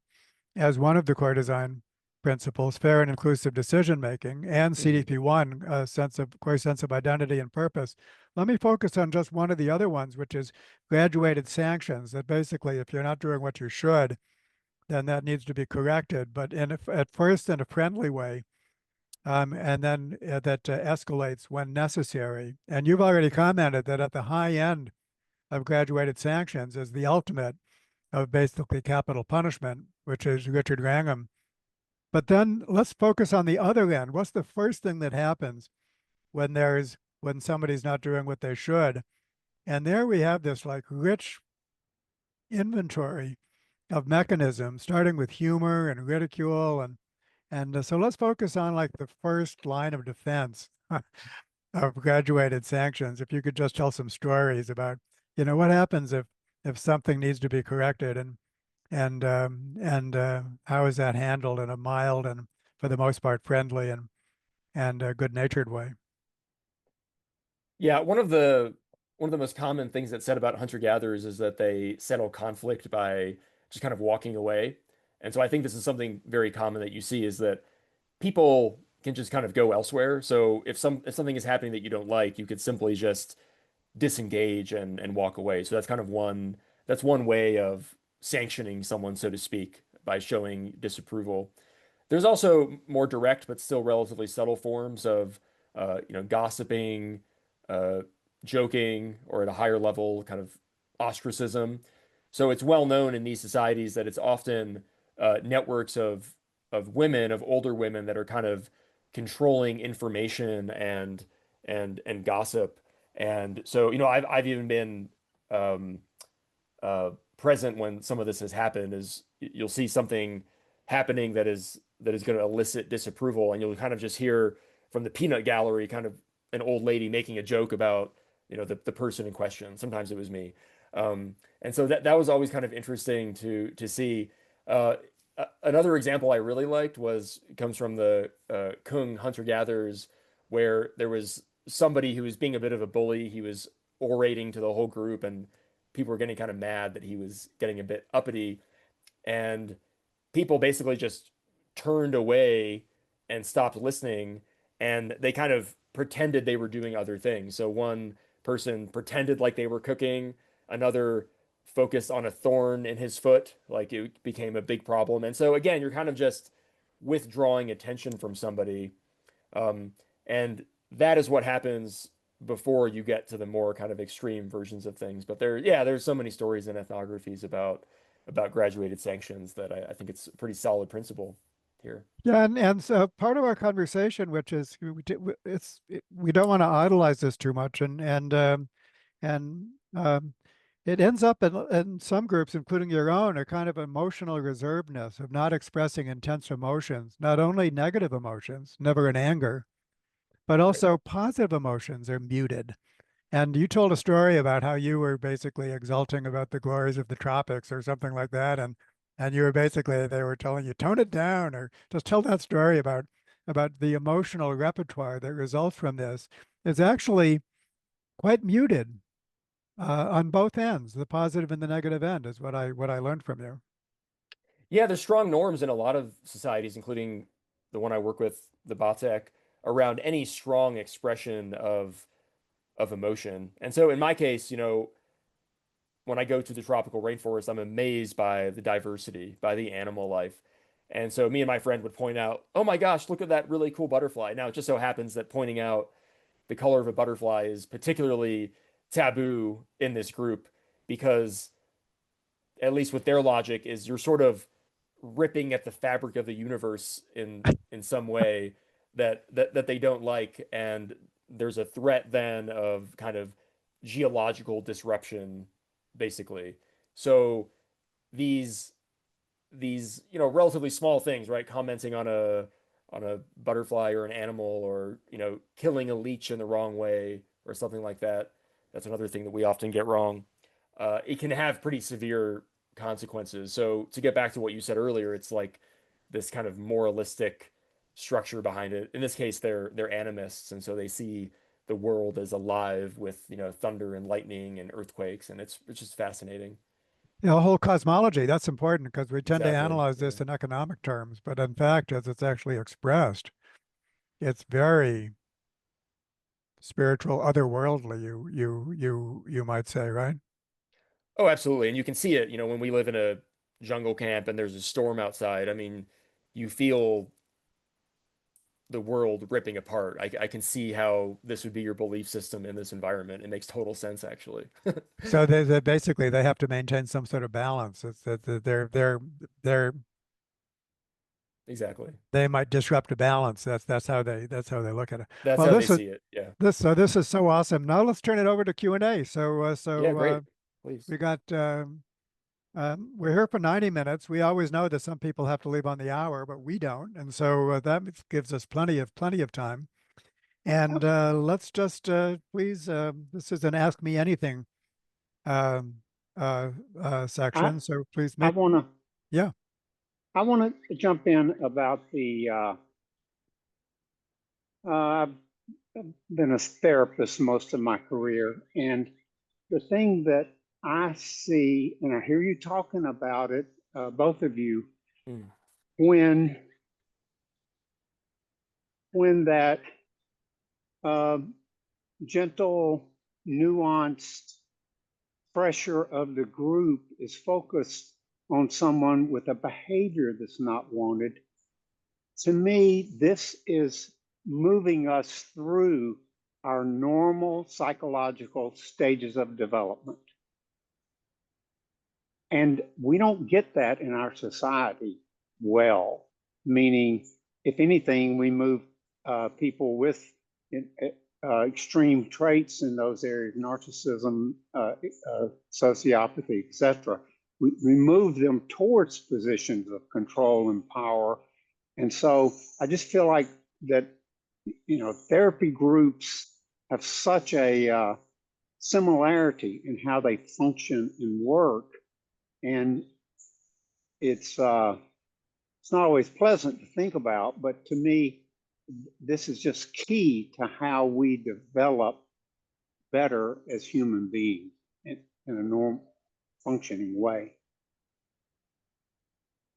as one of the core design principles, fair and inclusive decision making, and Hmm. CDP1, a core sense of identity and purpose. Let me focus on just one of the other ones, which is graduated sanctions. That basically, if you're not doing what you should, then that needs to be corrected, but at first in a friendly way, and then that escalates when necessary. And you've already commented that at the high end of graduated sanctions is the ultimate of basically capital punishment, which is Richard Wrangham. But then let's focus on the other end. What's the first thing that happens when somebody's not doing what they should? And there we have this like rich inventory of mechanisms, starting with humor and ridicule, and so let's focus on like the first line of defense of graduated sanctions. If you could just tell some stories about, what happens if something needs to be corrected, and how is that handled in a mild and for the most part friendly and good-natured way. Yeah, one of the most common things that's said about hunter-gatherers is that they settle conflict by just kind of walking away. And so I think this is something very common that you see is that people can just kind of go elsewhere. So if something is happening that you don't like, you could simply just disengage and walk away. So that's one way of sanctioning someone, so to speak, by showing disapproval. There's also more direct but still relatively subtle forms of gossiping, uh, joking, or at a higher level, kind of ostracism. So it's well known in these societies that it's often networks of women, of older women that are kind of controlling information and gossip. And so, I've even been um, present when some of this has happened. Is you'll see something happening that is going to elicit disapproval, and you'll kind of just hear from the peanut gallery, kind of an old lady making a joke about, the person in question. Sometimes it was me. And so that was always kind of interesting to see. Another example I really liked comes from the Kung hunter-gatherers, where there was somebody who was being a bit of a bully. He was orating to the whole group, and people were getting kind of mad that he was getting a bit uppity. And people basically just turned away and stopped listening, and they kind of pretended they were doing other things. So one person pretended like they were cooking, another focused on a thorn in his foot, like it became a big problem. And so again, you're kind of just withdrawing attention from somebody. And that is what happens before you get to the more kind of extreme versions of things. But there's so many stories in ethnographies about graduated sanctions that I think it's a pretty solid principle here. Yeah, and so part of our conversation, which is we don't want to idolize this too much, and it ends up in some groups, including your own, a kind of emotional reservedness of not expressing intense emotions, not only negative emotions, never in anger, but Right. also positive emotions are muted. And you told a story about how you were basically exulting about the glories of the tropics or something like that, and you were basically they were telling you tone it down or just tell that story about the emotional repertoire that results from this is actually quite muted on both ends. The positive and the negative end is what I learned from you. Yeah, there's strong norms in a lot of societies, including the one I work with, the Batek, around any strong expression of emotion. And so in my case, when I go to the tropical rainforest, I'm amazed by the diversity, by the animal life. And so me and my friend would point out, oh my gosh, look at that really cool butterfly. Now, it just so happens that pointing out the color of a butterfly is particularly taboo in this group because, at least with their logic, is you're sort of ripping at the fabric of the universe in some way that they don't like, and there's a threat then of kind of geological disruption, basically. So these relatively small things, right? Commenting on a butterfly or an animal, or killing a leech in the wrong way or something like that. That's another thing that we often get wrong. It can have pretty severe consequences. So to get back to what you said earlier, it's like this kind of moralistic structure behind it. In this case, they're animists, and so they see the world as alive with thunder and lightning and earthquakes, and it's just fascinating. The whole cosmology, that's important because we tend to Exactly. analyze Yeah. this in economic terms, but in fact, as it's actually expressed, it's very spiritual, otherworldly, you might say, right? Oh, absolutely. And you can see it, when we live in a jungle camp and there's a storm outside. I mean, you feel the world ripping apart. I can see how this would be your belief system in this environment. It makes total sense, actually. So they basically they have to maintain some sort of balance. It's that they're Exactly. they might disrupt a balance. That's how they look at it. That's Well, how they see it. Yeah. this is so awesome. Now let's turn it over to Q&A. Yeah, great. Please. We got we're here for 90 minutes. We always know that some people have to leave on the hour, but we don't, and so that gives us plenty of time. And let's just please, this is an Ask Me Anything um, I section. So please I make, want to yeah. I want to jump in about the I've been a therapist most of my career, and the thing that I see, and I hear you talking about it, both of you, Mm. when that uh, gentle, nuanced pressure of the group is focused on someone with a behavior that's not wanted. To me, this is moving us through our normal psychological stages of development. And we don't get that in our society well, meaning, if anything, we move people with extreme traits in those areas, narcissism, sociopathy, etc. We move them towards positions of control and power. And so I just feel like that therapy groups have such a similarity in how they function and work, and it's it's not always pleasant to think about, but to me, this is just key to how we develop better as human beings in a normal functioning way.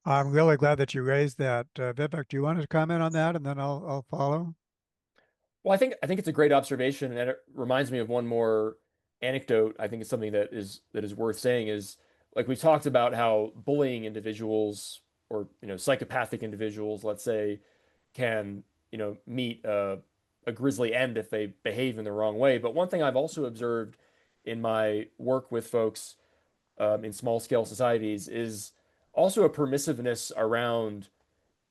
I'm really glad that you raised that. Vivek, do you want to comment on that, and then I'll follow? Well, I think it's a great observation, and it reminds me of one more anecdote. I think it's something that is worth saying is like we talked about how bullying individuals or psychopathic individuals, let's say, can meet a grisly end if they behave in the wrong way. But one thing I've also observed in my work with folks in small scale societies is also a permissiveness around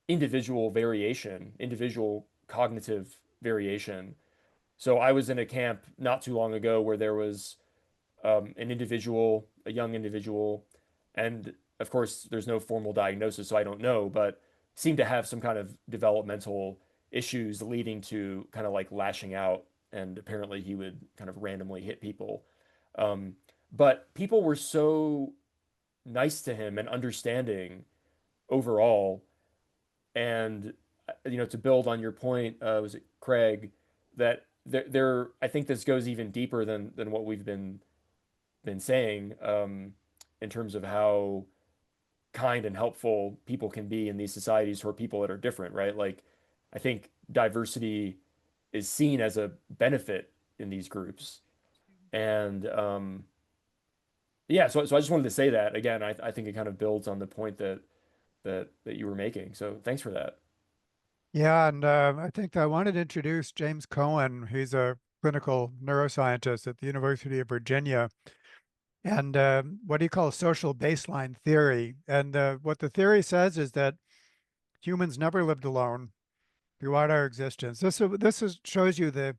individual variation, individual cognitive variation. So I was in a camp not too long ago where there was an individual, a young individual, and of course there's no formal diagnosis, so I don't know, but seemed to have some kind of developmental issues leading to kind of like lashing out, and apparently he would kind of randomly hit people. Um, but people were so nice to him and understanding overall, and to build on your point, was it Craig, that I think this goes even deeper than what we've been saying, in terms of how kind and helpful people can be in these societies for people that are different, right? Like, I think diversity is seen as a benefit in these groups, and yeah, so I just wanted to say that again. I think it kind of builds on the point that you were making. So thanks for that. Yeah, and I think I wanted to introduce James Cohen. He's a clinical neuroscientist at the University of Virginia, and what he calls social baseline theory. And what the theory says is that humans never lived alone throughout our existence. Shows you the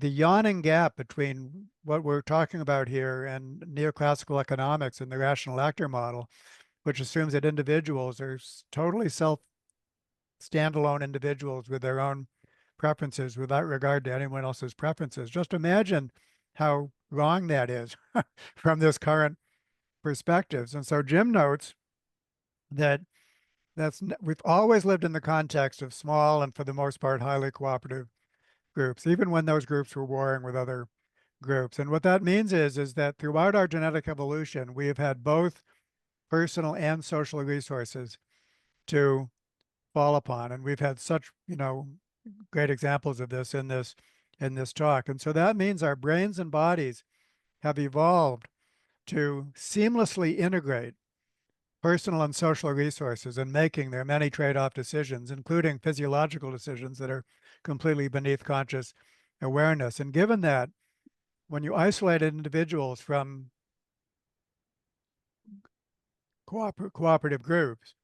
yawning gap between what we're talking about here and neoclassical economics and the rational actor model, which assumes that individuals are totally standalone individuals with their own preferences without regard to anyone else's preferences. Just imagine how wrong that is from this current perspectives. And so Jim notes that we've always lived in the context of small and for the most part highly cooperative groups, even when those groups were warring with other groups. And what that means is that throughout our genetic evolution, we have had both personal and social resources to fall upon. And we've had such, great examples of this in this talk. And so that means our brains and bodies have evolved to seamlessly integrate personal and social resources in making their many trade-off decisions, including physiological decisions that are completely beneath conscious awareness. And given that, when you isolate individuals from cooperative groups,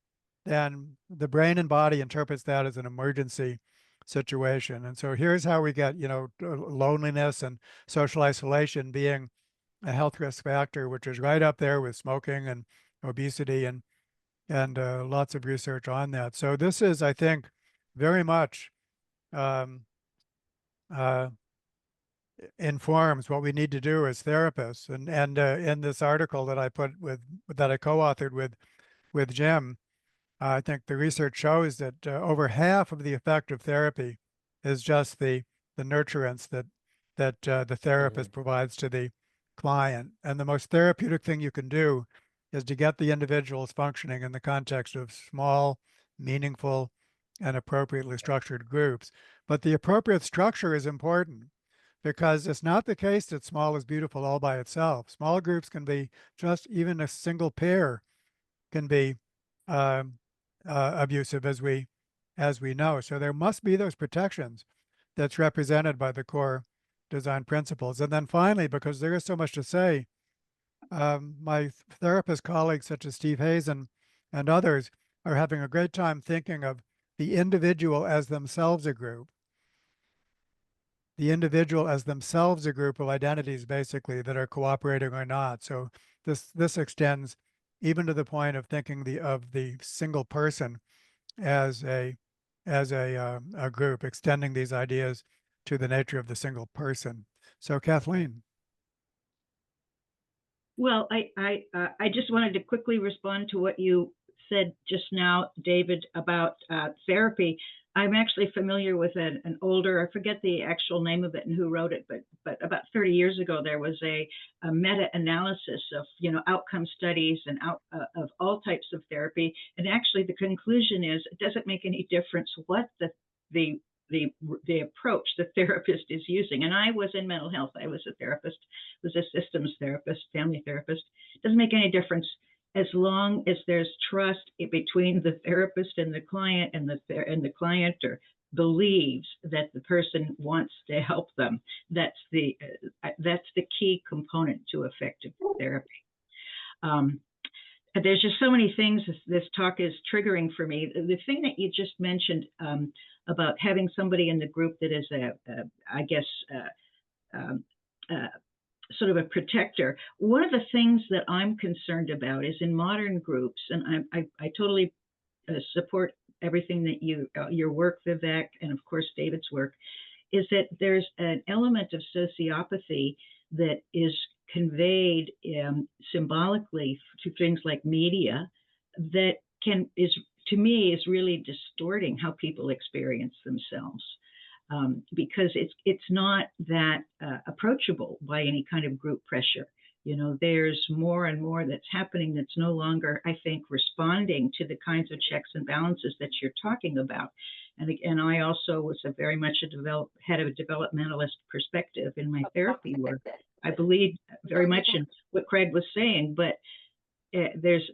then the brain and body interprets that as an emergency situation. And so here's how we get, loneliness and social isolation being a health risk factor, which is right up there with smoking and obesity and lots of research on that. So this is, I think, very much um, uh, informs what we need to do as therapists. And in this article that I co-authored with Jim, I think the research shows that over half of the effect of therapy is just the nurturance that the therapist provides to the client. And the most therapeutic thing you can do is to get the individuals functioning in the context of small, meaningful, and appropriately structured groups. But the appropriate structure is important because it's not the case that small is beautiful all by itself. Small groups can be just even a single pair can be um, abusive as we know. So there must be those protections that's represented by the core design principles. And then finally, because there is so much to say, my therapist colleagues such as Steve Hayes and others are having a great time thinking of the individual as themselves a group. The individual as themselves a group of identities, basically, that are cooperating or not. So this extends even to the point of thinking of the single person as a as a group, extending these ideas to the nature of the single person. So, Kathleen. Well, I just wanted to quickly respond to what you said just now, David, about therapy. I'm actually familiar with an older, I forget the actual name of it and who wrote it, but about 30 years ago, there was a meta-analysis of, outcome studies and of all types of therapy. And actually the conclusion is it doesn't make any difference what the approach the therapist is using. And I was in mental health. I was a therapist, was a systems therapist, family therapist. It doesn't make any difference as long as there's trust between the therapist and the client, and the client believes that the person wants to help them. That's the key component to effective therapy. There's just so many things this talk is triggering for me. The thing that you just mentioned about having somebody in the group that is sort of a protector. One of the things that I'm concerned about is in modern groups, and I totally support everything that your work, Vivek, and of course David's work, is that there's an element of sociopathy that is conveyed symbolically to things like media that to me is really distorting how people experience themselves. Because it's not that approachable by any kind of group pressure. There's more and more that's happening that's no longer, I think, responding to the kinds of checks and balances that you're talking about. And I also was very much had a developmentalist perspective in my therapy work. I believe very much in what Craig was saying, but there's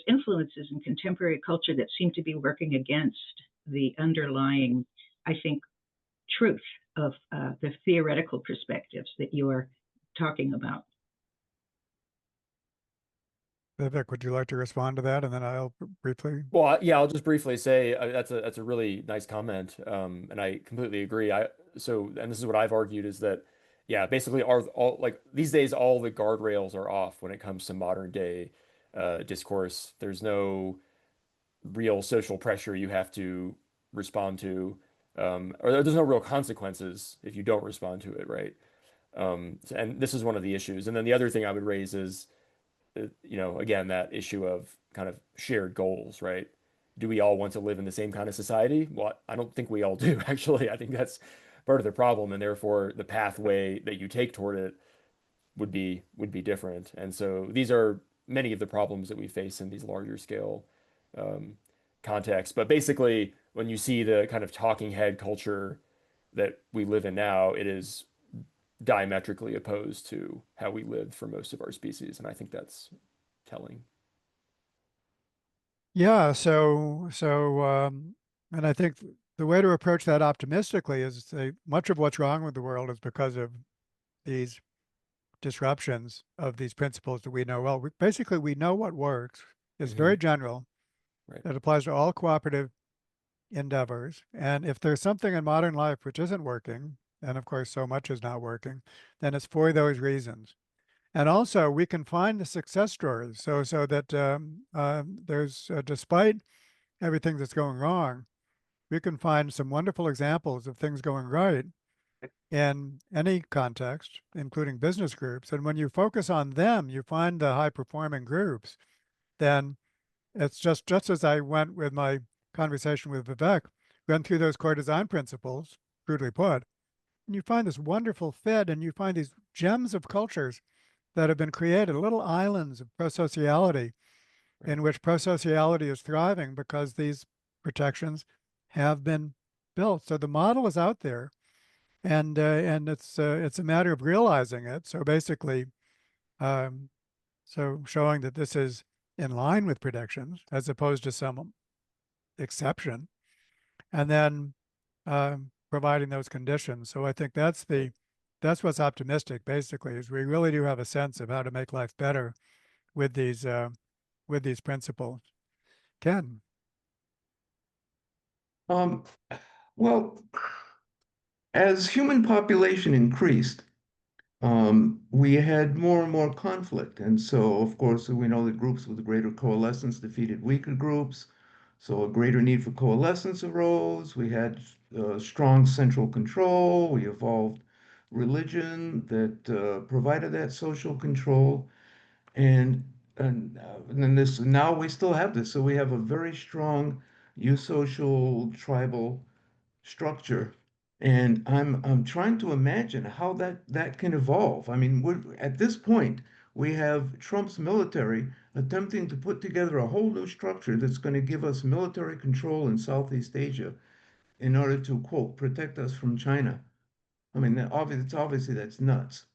influences in contemporary culture that seem to be working against the underlying, I think, truth of the theoretical perspectives that you are talking about. Vivek, would you like to respond to that? And then I'll briefly. Well, yeah, I'll just briefly say that's a really nice comment, and I completely agree. And this is what I've argued is that, yeah, basically all like these days all the guardrails are off when it comes to modern day discourse. There's no real social pressure you have to respond to, or there's no real consequences if you don't respond to it, right? And this is one of the issues. And then the other thing I would raise is, again, that issue of kind of shared goals, right? Do we all want to live in the same kind of society? Well, I don't think we all do, actually. I think that's part of the problem, and therefore the pathway that you take toward it would be different. And so these are many of the problems that we face in these larger scale contexts. But basically, when you see the kind of talking head culture that we live in now, it is diametrically opposed to how we lived for most of our species. And I think that's telling. Yeah, and I think the way to approach that optimistically is to say much of what's wrong with the world is because of these disruptions of these principles that we know well. Basically, we know what works. It's very general. Right. It applies to all cooperative endeavors. And if there's something in modern life which isn't working, and of course so much is not working, then it's for those reasons. And also we can find the success stories so that there's, despite everything that's going wrong, we can find some wonderful examples of things going right in any context, including business groups. And when you focus on them, you find the high performing groups, then it's just as I went with my conversation with Vivek, went through those core design principles, crudely put, and you find this wonderful fit, and you find these gems of cultures that have been created, little islands of prosociality in which prosociality is thriving because these protections have been built. So the model is out there, and it's a matter of realizing it. So basically, so showing that this is in line with predictions as opposed to some exception, and then providing those conditions. So I think that's what's optimistic. Basically, is we really do have a sense of how to make life better with these principles. Ken. Well, as human population increased, we had more and more conflict. And so, of course, we know that groups with greater coalescence defeated weaker groups. So a greater need for coalescence arose. We had strong central control. We evolved religion that provided that social control. And and then this now we still have this. So we have a very strong eusocial tribal structure. And I'm trying to imagine how that can evolve. I mean, at this point, we have Trump's military attempting to put together a whole new structure that's going to give us military control in Southeast Asia in order to, quote, protect us from China. I mean, obviously that's nuts.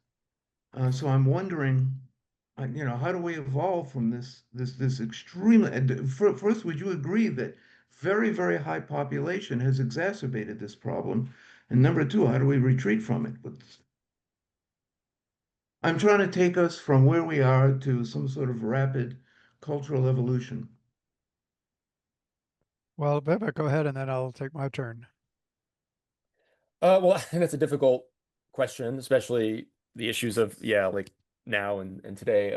So I'm wondering, how do we evolve from this extremely, first, would you agree that very, very high population has exacerbated this problem? And number two, how do we retreat from it? I'm trying to take us from where we are to some sort of rapid cultural evolution. Well, Vivek, go ahead and then I'll take my turn. Well, I think that's a difficult question, especially the issues of, yeah, like now and today.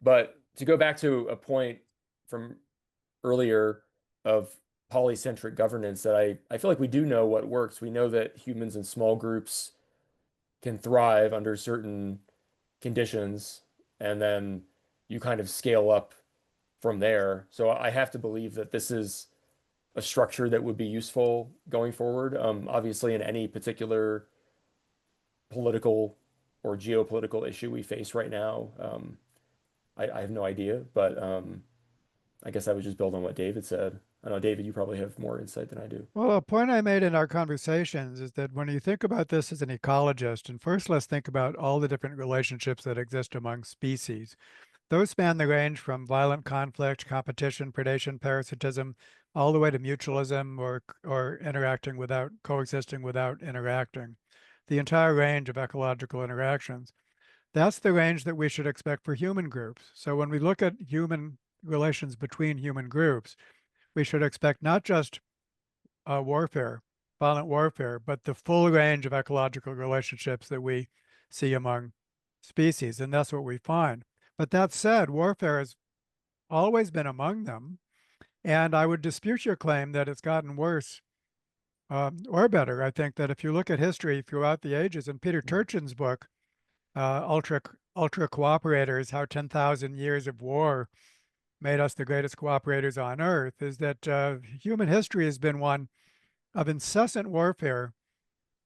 But to go back to a point from earlier of polycentric governance, that I feel like we do know what works. We know that humans in small groups can thrive under certain conditions, and then you kind of scale up from there. So I have to believe that this is a structure that would be useful going forward. Obviously, in any particular political or geopolitical issue we face right now, I have no idea, but I guess I would just build on what David said. I know, David, you probably have more insight than I do. Well, a point I made in our conversations is that when you think about this as an ecologist, and first let's think about all the different relationships that exist among species. Those span the range from violent conflict, competition, predation, parasitism, all the way to mutualism or interacting without coexisting without interacting. The entire range of ecological interactions. That's the range that we should expect for human groups. So when we look at human relations between human groups, we should expect not just warfare, violent warfare, but the full range of ecological relationships that we see among species. And that's what we find. But that said, warfare has always been among them. And I would dispute your claim that it's gotten worse or better. I think that if you look at history throughout the ages, in Peter Turchin's book, Ultra Cooperators, How 10,000 Years of War Made Us the Greatest Cooperators on Earth, is that human history has been one of incessant warfare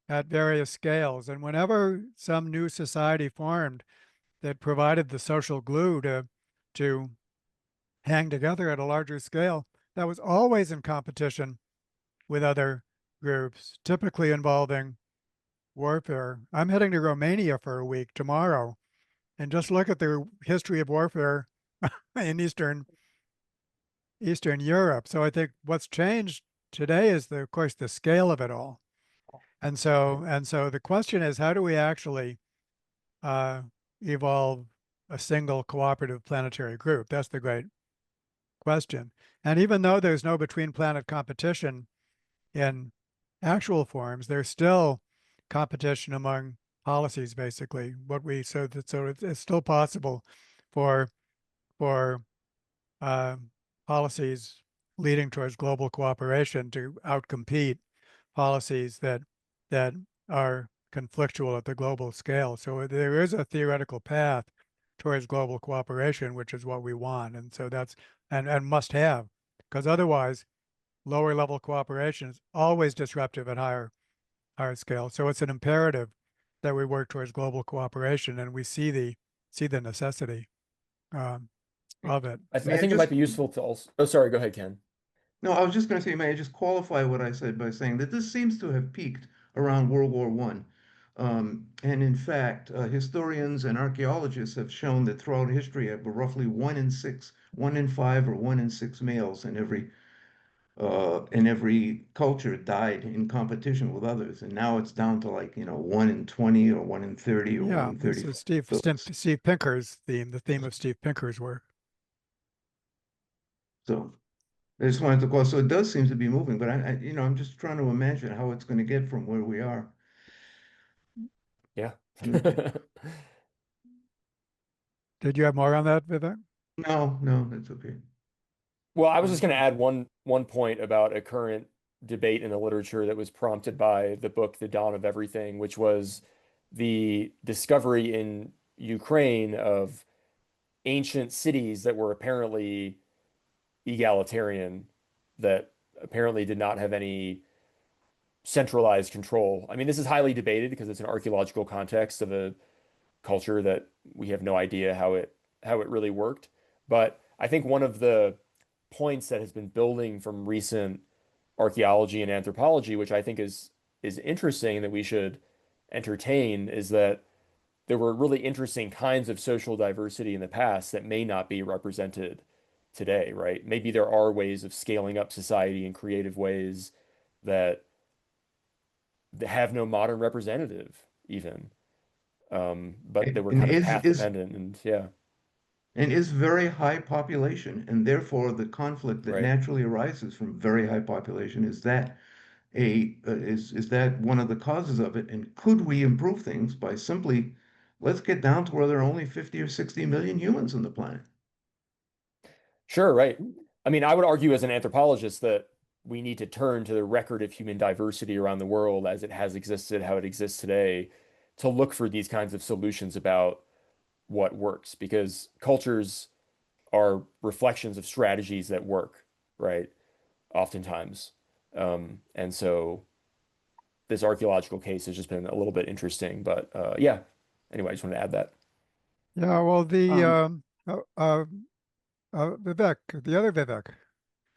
at various scales. And whenever some new society formed that provided the social glue to hang together at a larger scale, that was always in competition with other groups, typically involving warfare. I'm heading to Romania for a week tomorrow, and just look at the history of warfare in Eastern Europe. So I think what's changed today is of course the scale of it all. And so the question is, how do we actually uh, evolve a single cooperative planetary group? That's the great question. And even though there's no between planet competition in actual forms, there's still competition among policies, basically. So it's still possible for for uh, policies leading towards global cooperation to outcompete policies that are conflictual at the global scale. So there is a theoretical path towards global cooperation, which is what we want, and so that's and must have, because otherwise, lower level cooperation is always disruptive at higher scale. So it's an imperative that we work towards global cooperation, and we see the necessity um, of it. I May I think it just might be useful to also. Oh, sorry. Go ahead, Ken. No, I was just going to say, may I just qualify what I said by saying that this seems to have peaked around World War One. And in fact, historians and archaeologists have shown that throughout history, roughly 1 in 6, 1 in 5, or 1 in 6 males in every culture died in competition with others. And now it's down to 1 in 20 or 1 in 30 or one Yeah, in this 30. is So, Steve Pinker's theme, the theme of Steve Pinker's work. so I just wanted to call. So it does seem to be moving, but I'm just trying to imagine how it's going to get from where we are. Yeah. Did you have more on that, Vivek? No, no, that's okay. Well, I was just going to add one point about a current debate in the literature that was prompted by the book The Dawn of Everything, which was the discovery in Ukraine of ancient cities that were apparently egalitarian, that apparently did not have any centralized control. I mean, this is highly debated because it's an archaeological context of a culture that we have no idea how it really worked. But I think one of the points that has been building from recent archaeology and anthropology, which I think is interesting and that we should entertain, is that there were really interesting kinds of social diversity in the past that may not be represented today, right? Maybe there are ways of scaling up society in creative ways that have no modern representative even. But they were And kind of is path is dependent and yeah, and is very high population, and therefore the conflict that right. naturally arises from very high population is that is that one of the causes of it? And could we improve things by simply let's get down to where there are only 50 or 60 million humans on the planet? Sure, right. I mean, I would argue as an anthropologist that we need to turn to the record of human diversity around the world as it has existed, how it exists today, to look for these kinds of solutions about what works, because cultures are reflections of strategies that work, right? Oftentimes. And so this archaeological case has just been a little bit interesting, but yeah. Anyway, I just wanted to add that. Yeah, well, Um, Vivek, the other Vivek.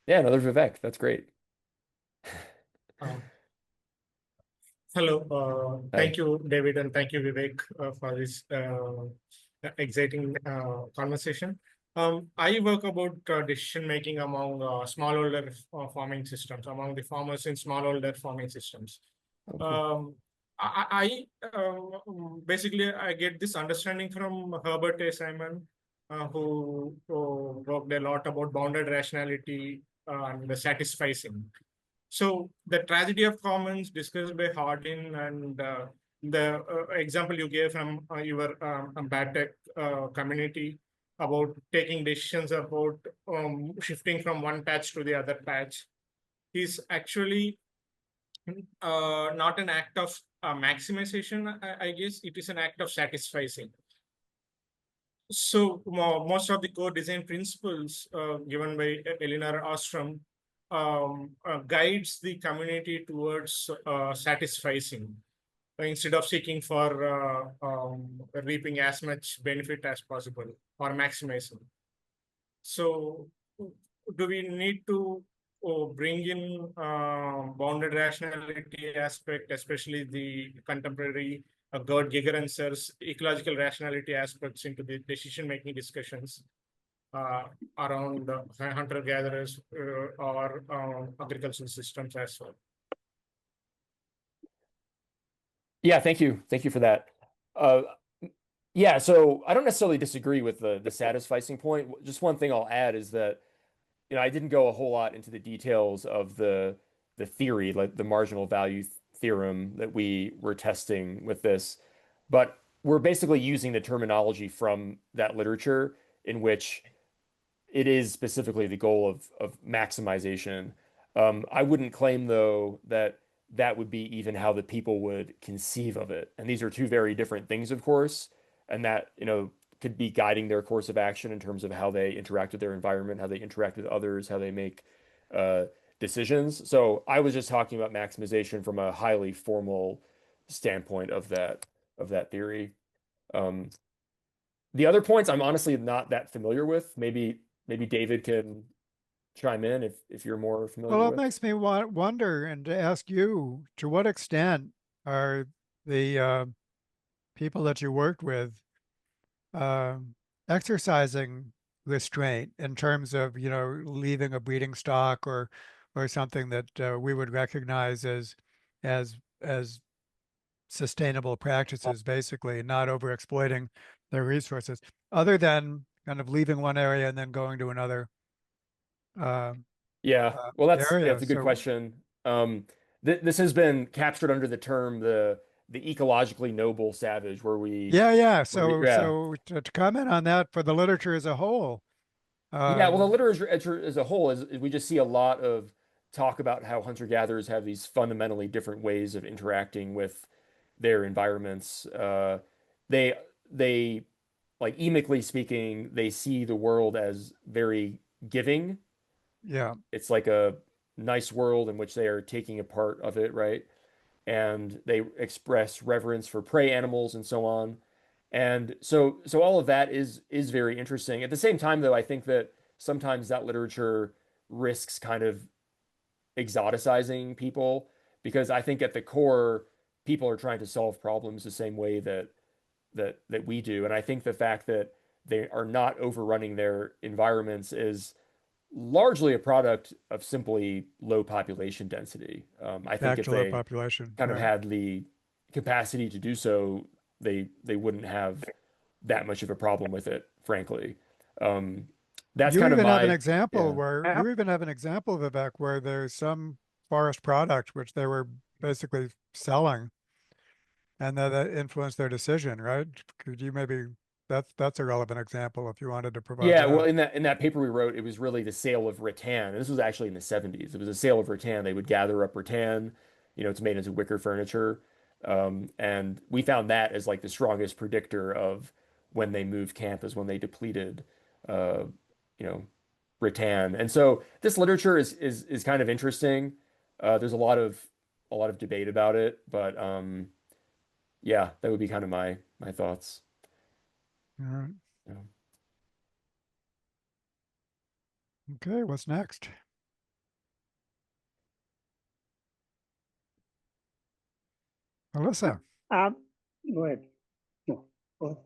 Yeah, another Vivek. That's great. Uh, Hello, Hi. thank you, David, and thank you, Vivek, for this exciting conversation. I work about decision making among smallholder farming systems, among the farmers in smallholder farming systems. Okay. Basically I get this understanding from Herbert A. Simon, who worked a lot about bounded rationality and the satisficing. So the tragedy of commons discussed by Hardin and the example you gave from your bad tech community about taking decisions about shifting from one patch to the other patch is actually not an act of maximization. I guess it is an act of satisficing. So most of the core design principles given by Elinor Ostrom guides the community towards satisficing instead of seeking for reaping as much benefit as possible or maximizing. So do we need to bring in bounded rationality aspect, especially the contemporary Gerd Gigerenser's ecological rationality aspects into the decision-making discussions around hunter-gatherers or agricultural systems as well? Yeah, thank you. Thank you for that. Uh, yeah, so I don't necessarily disagree with the satisficing point. Just one thing I'll add is that, I didn't go a whole lot into the details of the theory, like the marginal value theorem that we were testing with this, but we're basically using the terminology from that literature in which it is specifically the goal of maximization. I wouldn't claim though that that would be even how the people would conceive of it. And these are two very different things, of course, and that, could be guiding their course of action in terms of how they interact with their environment, how they interact with others, how they make decisions. So I was just talking about maximization from a highly formal standpoint of that theory. Um, the other points I'm honestly not that familiar with. Maybe David can chime in if you're more familiar Well, it with. makes me wonder and to ask you, to what extent are the people that you worked with uh, exercising restraint in terms of, leaving a breeding stock or something that we would recognize as sustainable practices, basically, not over exploiting their resources, other than kind of leaving one area and then going to another uh, Yeah, well, area. that's a good So question. This has been captured under the term the ecologically noble savage, yeah. where we So to comment on that for the literature as a whole, Yeah, well, the literature as a whole is we just see a lot of talk about how hunter-gatherers have these fundamentally different ways of interacting with their environments. They they like emically speaking, they see the world as very giving. Yeah, It's like a nice world in which they are taking a part of it, right? And they express reverence for prey animals and so on. And so all of that is very interesting. At the same time, though, I think that sometimes that literature risks kind of exoticizing people because I think at the core, people are trying to solve problems the same way that we do. And I think the fact that they are not overrunning their environments is largely a product of simply low population density. I think back if to low they population. kind of Right. had the capacity to do so, they wouldn't have that much of a problem with it, frankly. Um, that's You kind of even have an my example yeah. where you even have an example, Vivek, where there's some forest product which they were basically selling, and that influenced their decision, right? Could you maybe that's a relevant example if you wanted to provide Yeah, well, that. in that paper we wrote, it was really the sale of rattan. And this was actually in the 70s. It was a sale of rattan. They would gather up rattan, it's made into wicker furniture. And we found that as like the strongest predictor of when they moved camp is when they depleted uh, you know, rattan. And so this literature is kind of interesting. There's a lot of debate about it, but yeah, that would be kind of my thoughts. All right. Yeah. Okay, what's next? Melissa. Um, Go ahead. No, go ahead.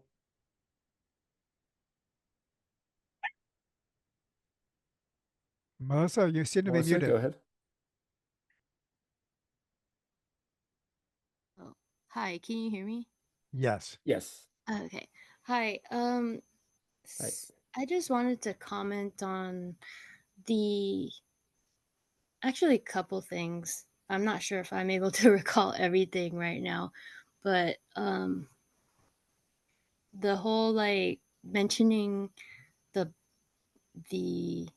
Melissa, you seem to be Melissa, go muted. ahead. Oh, hi, can you hear me? Yes. Yes. Okay. Hi. Right. I just wanted to comment on the actually a couple things. I'm not sure if I'm able to recall everything right now, but the whole like mentioning the the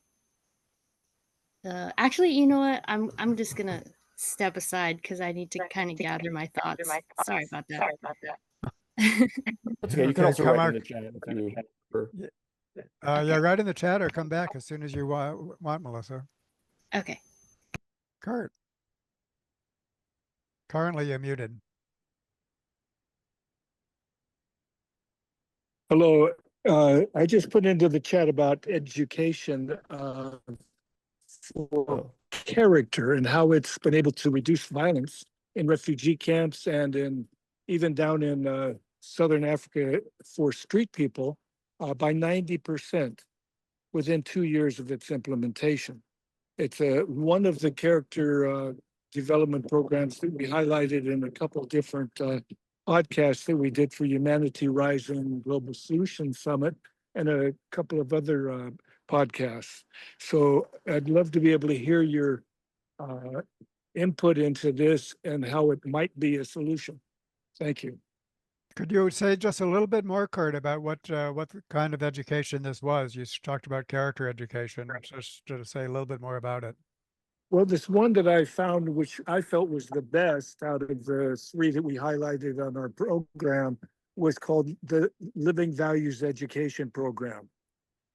actually, you know what? I'm just gonna step aside because I need to kind of gather my thoughts. Sorry about that. That's okay. You can Okay, also come write in out. the chat if you prefer. Yeah, Okay. right in the chat or come back as soon as you want, Melissa. Okay. Kurt, currently you're muted. Hello. I just put into the chat about education for Oh, character and how it's been able to reduce violence in refugee camps and even down in Southern Africa for street people by 90% within 2 years of its implementation. It's one of the character development programs that we highlighted in a couple of different podcasts that we did for Humanity Rising Global Solutions Summit and a couple of other podcasts. So I'd love to be able to hear your uh, input into this and how it might be a solution. Thank you. Could you say just a little bit more, Kurt, about what kind of education this was? You talked about character education. Just to say a little bit more about it. Well, this one that I found, which I felt was the best out of the three that we highlighted on our program, was called the Living Values Education Program.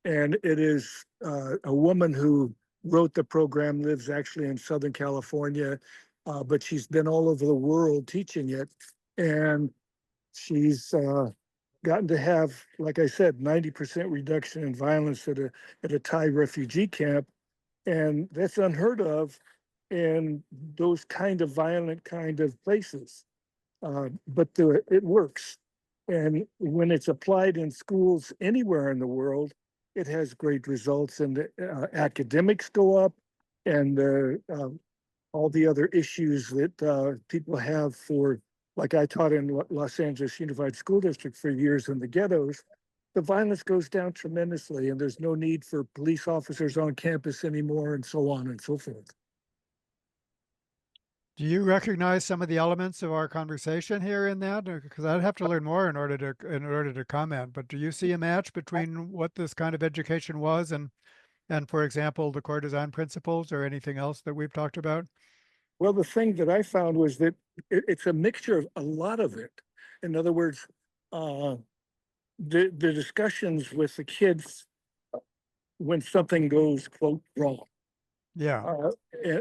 And it is a woman who wrote the program, lives actually in Southern California, but she's been all over the world teaching it. And she's gotten to have, like I said, 90% reduction in violence at a Thai refugee camp. And that's unheard of in those kind of violent kind of places. But it works. And when it's applied in schools anywhere in the world, it has great results, and academics go up, and all the other issues that people have for, like I taught in Los Angeles Unified School District for years in the ghettos, the violence goes down tremendously, and there's no need for police officers on campus anymore, and so on and so forth. Do you recognize some of the elements of our conversation here in that? Because I'd have to learn more in order to comment. But do you see a match between what this kind of education was and for example, the core design principles or anything else that we've talked about? Well, the thing that I found was that it's a mixture of a lot of it. In other words, the discussions with the kids when something goes, quote, wrong. Yeah.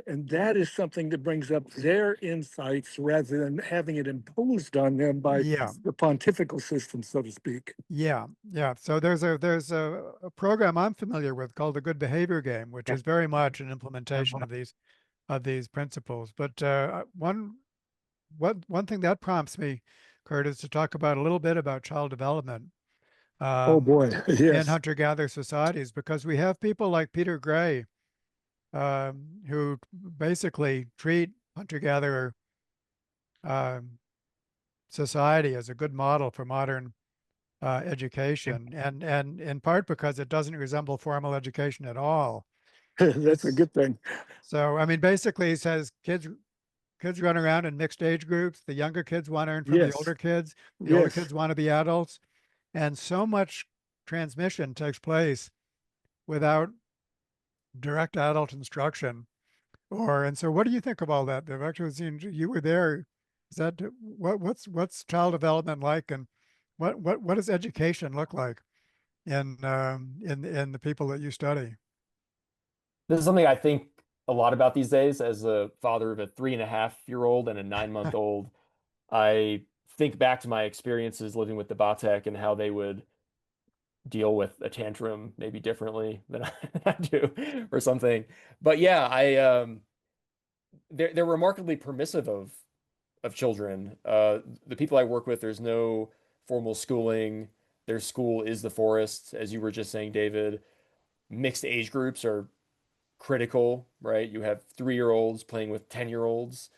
And that is something that brings up their insights rather than having it imposed on them by Yeah. the pontifical system, so to speak. Yeah, yeah. So there's a program I'm familiar with called the Good Behavior Game, which is very much an implementation of these principles. But one thing that prompts me, Kurt, is to talk about a little bit about child development Oh boy, in yes. hunter-gatherer societies, because we have people like Peter Gray who basically treat hunter-gatherer society as a good model for modern education, and in part because it doesn't resemble formal education at all. That's a good thing. So, I mean, basically, it says kids run around in mixed age groups. The younger kids want to learn from the Yes. older kids. The older Yes. kids want to be adults, and so much transmission takes place without direct adult instruction. And so, what do you think of all that? Vivek, you were there. Is that what's child development like, and what does education look like in the people that you study? This is something I think a lot about these days as a father of a 3.5-year-old and a 9-month-old. I think back to my experiences living with the Batek and how they would deal with a tantrum maybe differently than I do or something. But yeah, they're remarkably permissive of children. The people I work with, there's no formal schooling. Their school is the forest, as you were just saying, David. Mixed age groups are critical, right? You have 3-year-olds playing with 10-year-olds.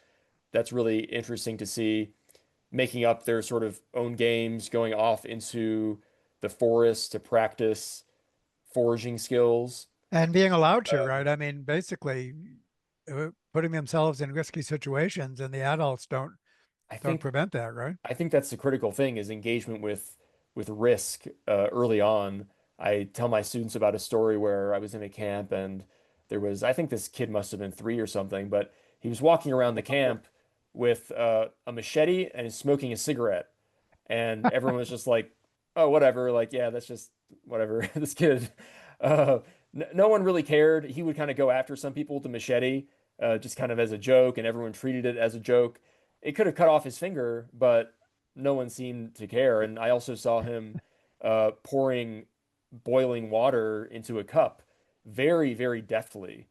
That's really interesting to see, making up their sort of own games, going off into the forest to practice foraging skills. And being allowed to, Uh, right? I mean, basically, putting themselves in risky situations, and the adults I don't think prevent that, right? I think that's the critical thing is engagement with risk early on. I tell my students about a story where I was in a camp and there was, I think this kid must have been 3 or something, but he was walking around the camp with a machete and is smoking a cigarette. And everyone was just like, oh, whatever. Like, yeah, that's just whatever. This kid, no one really cared. He would kind of go after some people with the machete, just kind of as a joke, and everyone treated it as a joke. It could have cut off his finger, but no one seemed to care. And I also saw him pouring boiling water into a cup very, very deftly.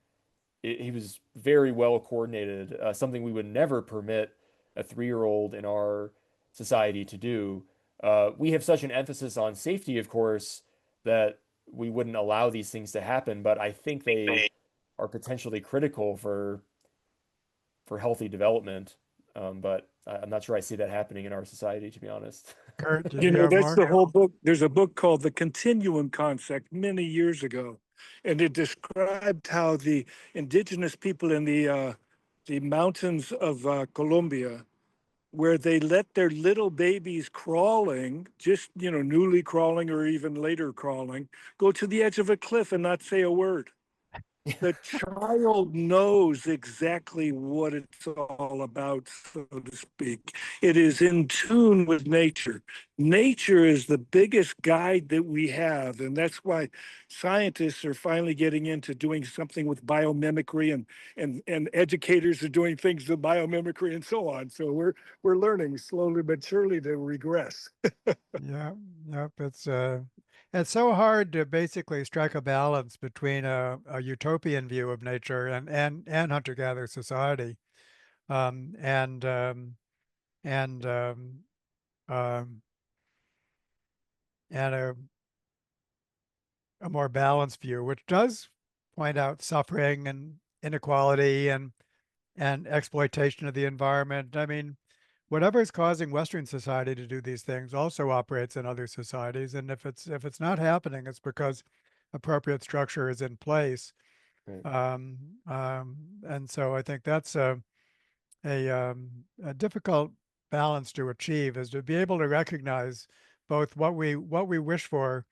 He was very well coordinated, something we would never permit a 3-year-old in our society to do. We have such an emphasis on safety, of course, that we wouldn't allow these things to happen, but I think they are potentially critical for healthy development. But I'm not sure I see that happening in our society, to be honest. Kurt, did You you know, have that's more? the whole book. There's a book called The Continuum Concept many years ago, and it described how the indigenous people in the mountains of Colombia, where they let their little babies crawling, just, you know, newly crawling or even later crawling, go to the edge of a cliff and not say a word. The child knows exactly what it's all about, so to speak. It is in tune with nature. Nature is the biggest guide that we have, and that's why scientists are finally getting into doing something with biomimicry, and educators are doing things with biomimicry and so on. So we're learning slowly but surely to regress. Yeah, yep. It's so hard to basically strike a balance between a utopian view of nature and hunter-gatherer society, um, and um, and um, um, and a more balanced view, which does point out suffering and inequality and exploitation of the environment. I mean, whatever is causing Western society to do these things also operates in other societies. And if it's not happening, it's because appropriate structure is in place. Right. Um, and so I think that's a difficult balance to achieve, is to be able to recognize both what we wish for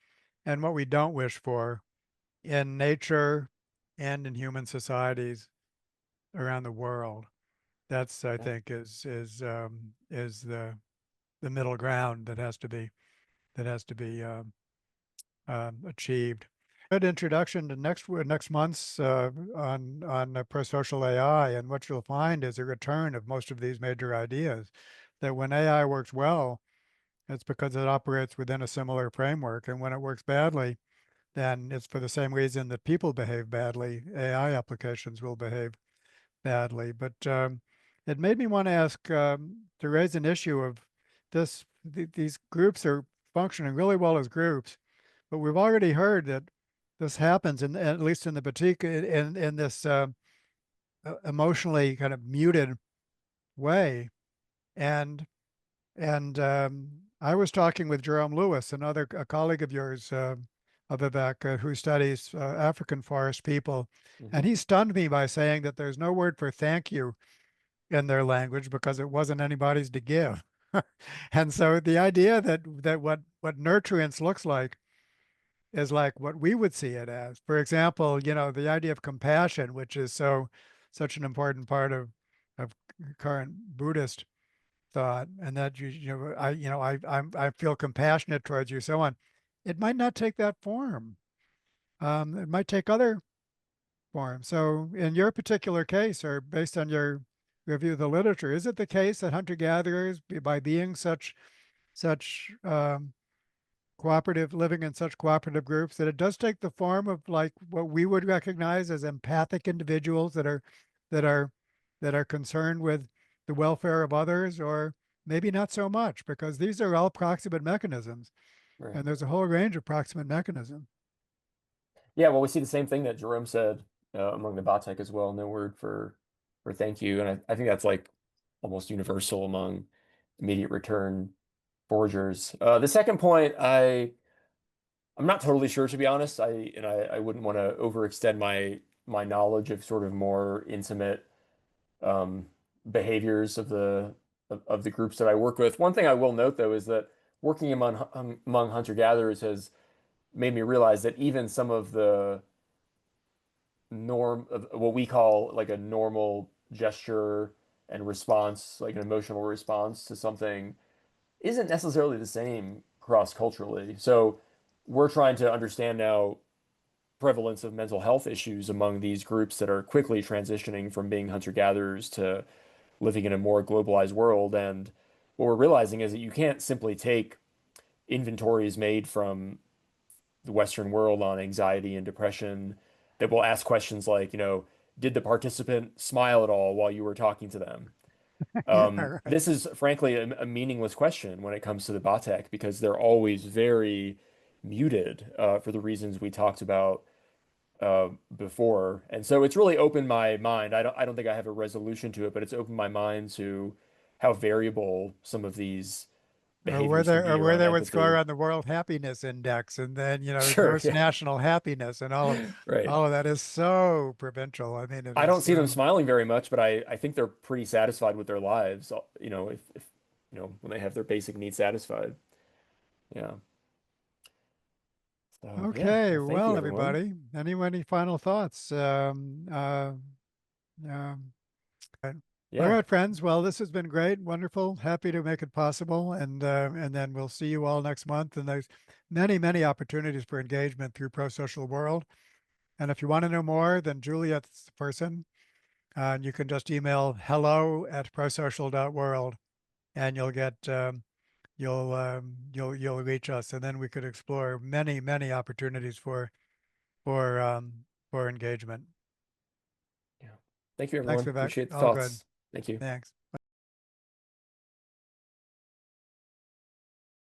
and what we don't wish for in nature and in human societies around the world. That's, I think, is the middle ground that has to be achieved. Good introduction to next month's on pro-social AI, and what you'll find is a return of most of these major ideas. That when AI works well, it's because it operates within a similar framework, and when it works badly, then it's for the same reason that people behave badly. AI applications will behave badly. But it made me want to ask, to raise an issue of these groups are functioning really well as groups, but we've already heard that this happens, at least in the in this emotionally kind of muted way. And I was talking with Jerome Lewis, a colleague of yours, Vivek, who studies African forest people, and he stunned me by saying that there's no word for thank you in their language because it wasn't anybody's to give. And so the idea that what nurturance looks like is like what we would see it as. For example, the idea of compassion, which is such an important part of current Buddhist thought, and that I feel compassionate towards you, so on. It might not take that form. It might take other forms. So in your particular case, or based on your review of the literature, is it the case that hunter-gatherers, by being such cooperative, living in such cooperative groups, that it does take the form of like what we would recognize as empathic individuals that are concerned with the welfare of others, or maybe not so much, because these are all proximate mechanisms, Right. and there's a whole range of proximate mechanisms. Yeah, well, we see the same thing that Jerome said among the Batek as well. No word for thank you, and I think that's like almost universal among immediate return foragers. The second point, I'm not totally sure, to be honest. I wouldn't want to overextend my knowledge of sort of more intimate um, behaviors of the groups that I work with. One thing I will note, though, is that working among hunter-gatherers has made me realize that even some of the norm of what we call like a normal gesture and response, like an emotional response to something, isn't necessarily the same cross-culturally. So we're trying to understand now prevalence of mental health issues among these groups that are quickly transitioning from being hunter-gatherers to living in a more globalized world. And what we're realizing is that you can't simply take inventories made from the Western world on anxiety and depression that will ask questions like, did the participant smile at all while you were talking to them? Yeah, right. This is frankly a meaningless question when it comes to the Batek, because they're always very muted for the reasons we talked about before. And so it's really opened my mind. I don't think I have a resolution to it, but it's opened my mind to how variable some of these behaviors can be Where around they would score empathy. on the World Happiness Index, and then Sure, gross yeah. national happiness, and Right. all of that is so provincial. I mean, it I is don't see them so. smiling very much, but I think they're pretty satisfied with their lives, if when they have their basic needs satisfied. Yeah. So yeah, Okay, well, thank you, well, everyone. everybody, any final thoughts? Um, all Yeah. right, friends. Well, this has been great, wonderful. Happy to make it possible, and then we'll see you all next month. And there's many opportunities for engagement through Pro Social World. And if you want to know more, then Juliet's the person. And you can just email hello@prosocial.world, and you'll get you'll reach us, and then we could explore many opportunities for engagement. Yeah. Thank you, Thanks, everyone. Vivek. Appreciate the All good. thoughts. Thank you. Thanks.